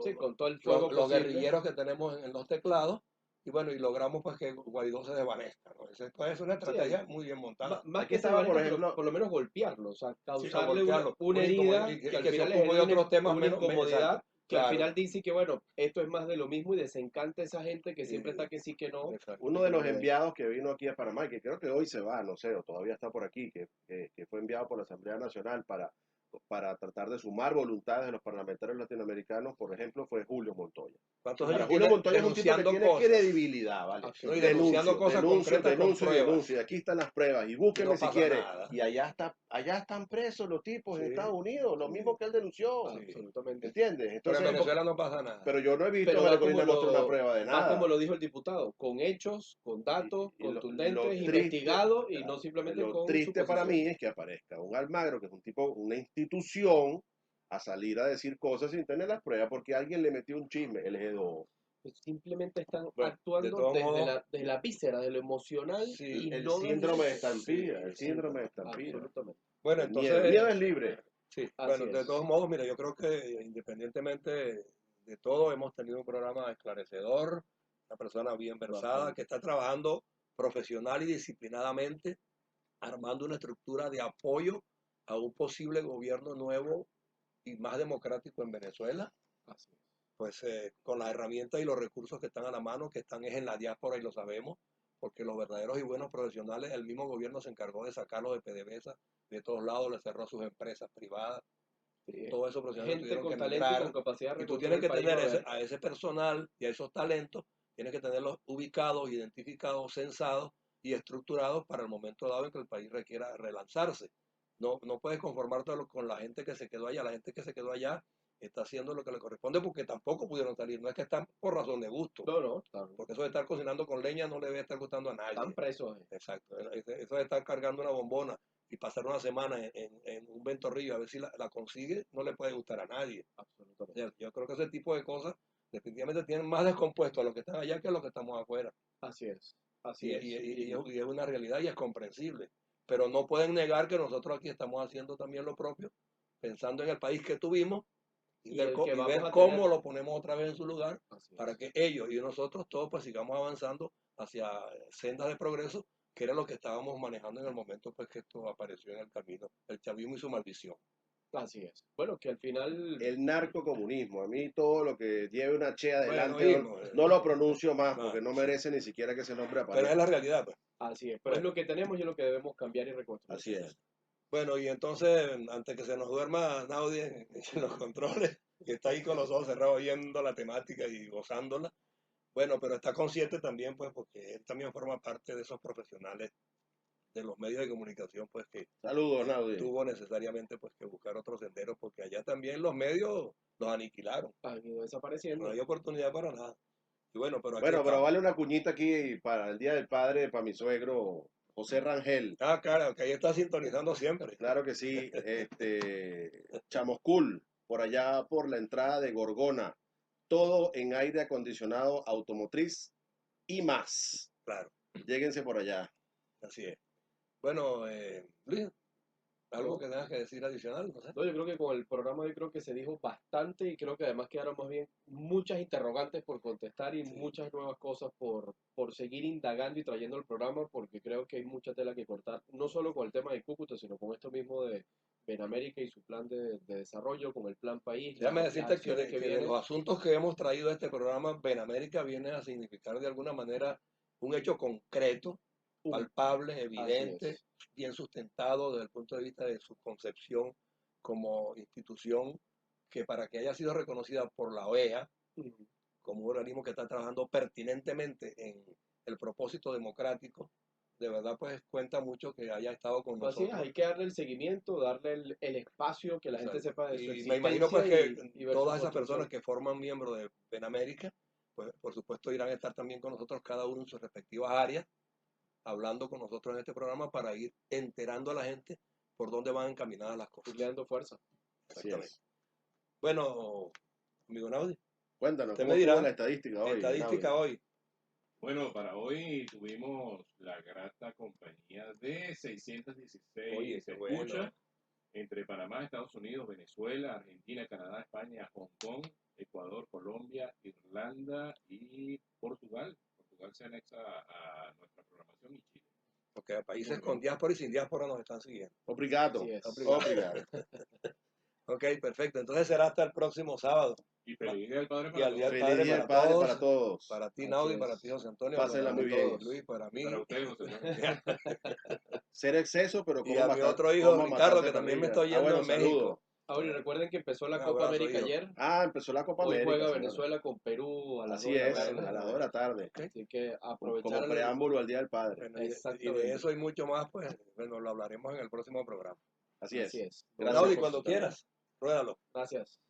Speaker 4: Sí, con todo el fuego
Speaker 2: los
Speaker 4: posible.
Speaker 2: guerrilleros que tenemos en los teclados. Y bueno, y logramos pues que Guaidó se desvanezca, ¿no? Esa es una
Speaker 4: Sí,
Speaker 2: estrategia muy bien montada.
Speaker 4: más
Speaker 3: Aquí
Speaker 4: que se
Speaker 3: estaba, por
Speaker 4: desvanezca, pero
Speaker 3: ejemplo,
Speaker 4: por lo menos golpearlo, o sea,
Speaker 2: Sí, a
Speaker 4: causarle
Speaker 2: golpearlo.
Speaker 4: una herida
Speaker 2: Y
Speaker 4: que al
Speaker 2: que se
Speaker 4: final le
Speaker 2: ocupe de
Speaker 4: genere
Speaker 2: otros temas
Speaker 4: una
Speaker 2: menos,
Speaker 4: incomodidad
Speaker 2: exacto,
Speaker 4: que al
Speaker 2: claro.
Speaker 4: final dice que, bueno, esto es más de lo mismo y desencanta a esa gente que siempre está que sí, que no.
Speaker 2: Exacto.
Speaker 3: uno
Speaker 4: Y
Speaker 3: de
Speaker 4: que no
Speaker 3: los
Speaker 4: debe.
Speaker 3: enviados que vino aquí a Panamá, y que creo que hoy se va, no sé, o todavía está por aquí, que fue enviado por la Asamblea Nacional para tratar de sumar voluntades de los parlamentarios latinoamericanos, por ejemplo, fue Julio Montoya.
Speaker 2: ¿Cuántos
Speaker 3: Ahora,
Speaker 2: años
Speaker 3: Julio
Speaker 2: tiene
Speaker 3: Montoya es un tipo que
Speaker 2: denunciando
Speaker 3: tiene
Speaker 2: cosas?
Speaker 3: credibilidad, ¿vale?
Speaker 2: ¿No? Y
Speaker 4: Absolutamente.
Speaker 2: denunciando cosas concretas con pruebas.
Speaker 3: Y aquí están las pruebas, y
Speaker 2: Y
Speaker 3: búsquenme
Speaker 2: no
Speaker 3: si
Speaker 2: pasa
Speaker 3: quiere.
Speaker 2: nada.
Speaker 3: Y allá están presos los tipos en
Speaker 2: Sí,
Speaker 3: Estados Unidos, lo
Speaker 2: sí,
Speaker 3: mismo que él denunció,
Speaker 2: sí.
Speaker 4: Absolutamente.
Speaker 3: ¿entiendes?
Speaker 2: Pero en
Speaker 3: Entonces,
Speaker 2: Venezuela no pasa nada.
Speaker 3: pero yo no he visto a
Speaker 4: Pero
Speaker 3: María Corina mostrar una prueba de
Speaker 4: va como
Speaker 3: nada.
Speaker 4: lo dijo el diputado, con hechos, con datos
Speaker 3: Y
Speaker 4: contundentes,
Speaker 3: triste,
Speaker 4: investigados y no simplemente
Speaker 3: lo
Speaker 4: con
Speaker 3: triste para mí
Speaker 4: suposiciones.
Speaker 3: es que aparezca un Almagro, que es un tipo, una institución, a salir a decir cosas sin tener las pruebas porque alguien le metió un chisme, el G2.
Speaker 4: Pues simplemente están
Speaker 2: Bueno, de
Speaker 4: actuando
Speaker 2: todos modos,
Speaker 4: desde la víscera, de lo emocional
Speaker 2: sí,
Speaker 4: y
Speaker 3: El
Speaker 4: no desde
Speaker 3: síndrome de
Speaker 2: sí,
Speaker 3: estampilla, el
Speaker 2: sí.
Speaker 3: síndrome de estampilla.
Speaker 4: absolutamente.
Speaker 2: Bueno,
Speaker 3: El miedo
Speaker 2: entonces,
Speaker 3: es libre.
Speaker 2: sí,
Speaker 4: Así
Speaker 2: bueno, de todos
Speaker 4: es.
Speaker 2: modos, mira, yo creo que independientemente de todo, hemos tenido un programa esclarecedor, una persona bien versada, que
Speaker 4: Bastante.
Speaker 2: está trabajando profesional y disciplinadamente, armando una estructura de apoyo a un posible gobierno nuevo y más democrático en Venezuela,
Speaker 4: Así es.
Speaker 2: pues con las herramientas y los recursos que están a la mano, que están es en la diáspora y lo sabemos, porque los verdaderos y buenos profesionales, el mismo gobierno se encargó de sacarlos de PDVSA, de todos lados, le cerró sus empresas privadas,
Speaker 4: Sí.
Speaker 2: todos esos profesionales
Speaker 4: Gente
Speaker 2: tuvieron que
Speaker 4: con talento y con
Speaker 2: emigrar,
Speaker 4: capacidad de
Speaker 2: y tú
Speaker 4: reconstruir
Speaker 2: tienes
Speaker 4: el
Speaker 2: que
Speaker 4: país
Speaker 2: tener
Speaker 4: no debe.
Speaker 2: a ese personal y a esos talentos, tienes que tenerlos ubicados, identificados, censados y estructurados para el momento dado en que el país requiera relanzarse. No puedes conformarte con la gente que se quedó allá. La gente que se quedó allá está haciendo lo que le corresponde porque tampoco pudieron salir. No es que están por razón de gusto,
Speaker 4: No, no, están,
Speaker 2: porque eso de estar cocinando con leña no le debe estar gustando a
Speaker 4: están
Speaker 2: nadie.
Speaker 4: presos.
Speaker 2: Exacto. Eso de estar cargando una bombona y pasar una semana en un ventorrillo a ver si la consigue, no le puede gustar a nadie.
Speaker 4: Absolutamente.
Speaker 2: Yo creo que ese tipo de cosas definitivamente tienen más descompuesto a los que están allá que a los que estamos afuera.
Speaker 4: Así es. Así
Speaker 2: Y,
Speaker 4: es.
Speaker 2: y es una realidad y es comprensible. Pero no pueden negar que nosotros aquí estamos haciendo también lo propio, pensando en el país que tuvimos
Speaker 4: Y el que
Speaker 2: y
Speaker 4: vamos
Speaker 2: ver
Speaker 4: a
Speaker 2: cómo
Speaker 4: tener.
Speaker 2: lo ponemos otra vez en su lugar
Speaker 4: Así
Speaker 2: para
Speaker 4: es.
Speaker 2: que ellos y nosotros todos pues sigamos avanzando hacia sendas de progreso, que era lo que estábamos manejando en el momento pues que esto apareció en el camino, el chavismo y su maldición.
Speaker 4: Así es. Bueno, que al final,
Speaker 3: El narcocomunismo. A mí todo lo que lleve una che
Speaker 2: Bueno,
Speaker 3: adelante
Speaker 2: himno,
Speaker 3: no lo pronuncio más
Speaker 2: no,
Speaker 3: porque no merece ni siquiera que ese nombre
Speaker 2: pero es
Speaker 3: aparezca.
Speaker 2: la realidad, pues.
Speaker 4: así es. Pero es
Speaker 2: Bueno,
Speaker 4: lo que tenemos y es lo que debemos cambiar y reconstruir.
Speaker 3: Así es.
Speaker 2: bueno, y entonces, antes que se nos duerma Naudi en los controles, que está ahí con los ojos cerrados viendo la temática y gozándola, bueno, pero está consciente también, pues, porque él también forma parte de esos profesionales de los medios de comunicación, pues, que
Speaker 3: Saludos, Naudi.
Speaker 2: tuvo necesariamente, pues, que buscar otros senderos, porque allá también los medios los aniquilaron,
Speaker 4: Han ido
Speaker 2: no
Speaker 4: desapareciendo.
Speaker 2: hay oportunidad para nada. Y bueno, pero aquí
Speaker 3: Bueno, pero
Speaker 2: estamos.
Speaker 3: vale una cuñita aquí para el Día del Padre, para mi suegro José Rangel.
Speaker 2: Ah, claro, que ahí está sintonizando siempre.
Speaker 3: Claro que sí. Chamoscul, por allá por la entrada de Gorgona. Todo en aire acondicionado automotriz y más.
Speaker 2: Claro,
Speaker 3: Lléguense por allá.
Speaker 2: así es. Bueno, Luis, algo
Speaker 4: ¿No?
Speaker 2: que tengas que decir adicional, no sé.
Speaker 4: No, yo creo que con el programa yo creo que se dijo bastante y creo que además quedaron más bien muchas interrogantes por contestar y
Speaker 2: Sí.
Speaker 4: muchas nuevas cosas por seguir indagando y trayendo el programa porque creo que hay mucha tela que cortar, no solo con el tema de Cúcuta, sino con esto mismo de Benamérica y su plan de desarrollo, con el plan país,
Speaker 2: Déjame
Speaker 4: las
Speaker 2: decirte
Speaker 4: acciones que
Speaker 2: que de
Speaker 4: vienen.
Speaker 2: los asuntos que hemos traído a este programa, Benamérica viene a significar de alguna manera un hecho concreto, palpable,
Speaker 4: Así
Speaker 2: evidente,
Speaker 4: es.
Speaker 2: bien sustentado desde el punto de vista de su concepción como institución, que para que haya sido reconocida por la OEA
Speaker 4: Ujú.
Speaker 2: como un organismo que está trabajando pertinentemente en el propósito democrático, de verdad pues cuenta mucho que haya estado con
Speaker 4: Así es,
Speaker 2: nosotros.
Speaker 4: hay que darle el seguimiento, darle el espacio, que la gente
Speaker 2: Exacto.
Speaker 4: sepa de su
Speaker 2: Y me imagino pues
Speaker 4: existencia
Speaker 2: que
Speaker 4: y ver su
Speaker 2: todas esas personas
Speaker 4: construcción.
Speaker 2: que forman miembros de Benamérica, pues por supuesto irán a estar también con nosotros cada uno en sus respectivas áreas, hablando con nosotros en este programa para ir enterando a la gente por dónde van encaminadas las cosas.
Speaker 4: Irle dando fuerza.
Speaker 3: Así
Speaker 2: Exactamente.
Speaker 3: es.
Speaker 2: Bueno, amigo Naudi,
Speaker 3: Cuéntanos,
Speaker 2: usted
Speaker 3: ¿cómo
Speaker 2: me
Speaker 3: estuvo
Speaker 2: dirá,
Speaker 3: la estadística hoy, Naudi?
Speaker 2: estadística hoy.
Speaker 5: Bueno, para hoy tuvimos la grata compañía de 616
Speaker 2: Oye, qué bueno.
Speaker 5: escuchas entre Panamá, Estados Unidos, Venezuela, Argentina, Canadá, España, Hong Kong, Ecuador, Colombia, Irlanda y Portugal. Portugal se anexa a nuestra programación y Chile.
Speaker 2: Porque a países
Speaker 5: Muy
Speaker 2: con
Speaker 5: bien.
Speaker 2: diáspora y sin diáspora nos están siguiendo.
Speaker 3: Obrigado.
Speaker 4: Así es.
Speaker 3: Obrigado.
Speaker 2: Ok, perfecto. Entonces será hasta el próximo sábado.
Speaker 5: Y feliz Día del Padre
Speaker 2: Y
Speaker 5: para
Speaker 2: al Día del
Speaker 5: todos.
Speaker 3: Feliz
Speaker 2: Padre
Speaker 3: Día del
Speaker 2: para
Speaker 3: Padre
Speaker 2: todos.
Speaker 3: para todos.
Speaker 2: Para ti,
Speaker 4: Así
Speaker 2: Naudi,
Speaker 4: es.
Speaker 2: para ti, José Antonio.
Speaker 3: Pásenla
Speaker 2: para
Speaker 3: muy
Speaker 2: todos,
Speaker 3: bien.
Speaker 2: Luis, para mí.
Speaker 5: Para ustedes, José Antonio.
Speaker 3: Ser exceso, pero
Speaker 2: Y a mi otro hijo,
Speaker 3: coman
Speaker 2: Ricardo,
Speaker 3: bastante
Speaker 2: que también me
Speaker 3: parrilla.
Speaker 2: está oyendo
Speaker 3: Bueno,
Speaker 2: en México.
Speaker 3: saludos.
Speaker 4: Ahora, y recuerden que empezó la
Speaker 2: Un
Speaker 4: Copa
Speaker 2: abrazo,
Speaker 4: América
Speaker 2: hijo.
Speaker 4: ayer.
Speaker 3: Empezó la Copa
Speaker 4: Hoy
Speaker 3: América,
Speaker 4: juega
Speaker 3: señores.
Speaker 4: Venezuela con Perú a las 2
Speaker 3: Así
Speaker 4: de la
Speaker 3: es,
Speaker 4: tarde.
Speaker 3: a las 2 de la tarde.
Speaker 4: Así que aprovechar
Speaker 3: Como preámbulo al Día del Padre.
Speaker 2: Bueno, y de
Speaker 4: Exactamente.
Speaker 2: eso y mucho más, pues, bueno, lo hablaremos en el próximo programa.
Speaker 3: Así
Speaker 4: Así
Speaker 3: es.
Speaker 4: es.
Speaker 3: Gracias
Speaker 2: Naudi,
Speaker 3: por
Speaker 2: cuando
Speaker 3: su sintonía.
Speaker 2: quieras, ruédalo.
Speaker 4: Gracias.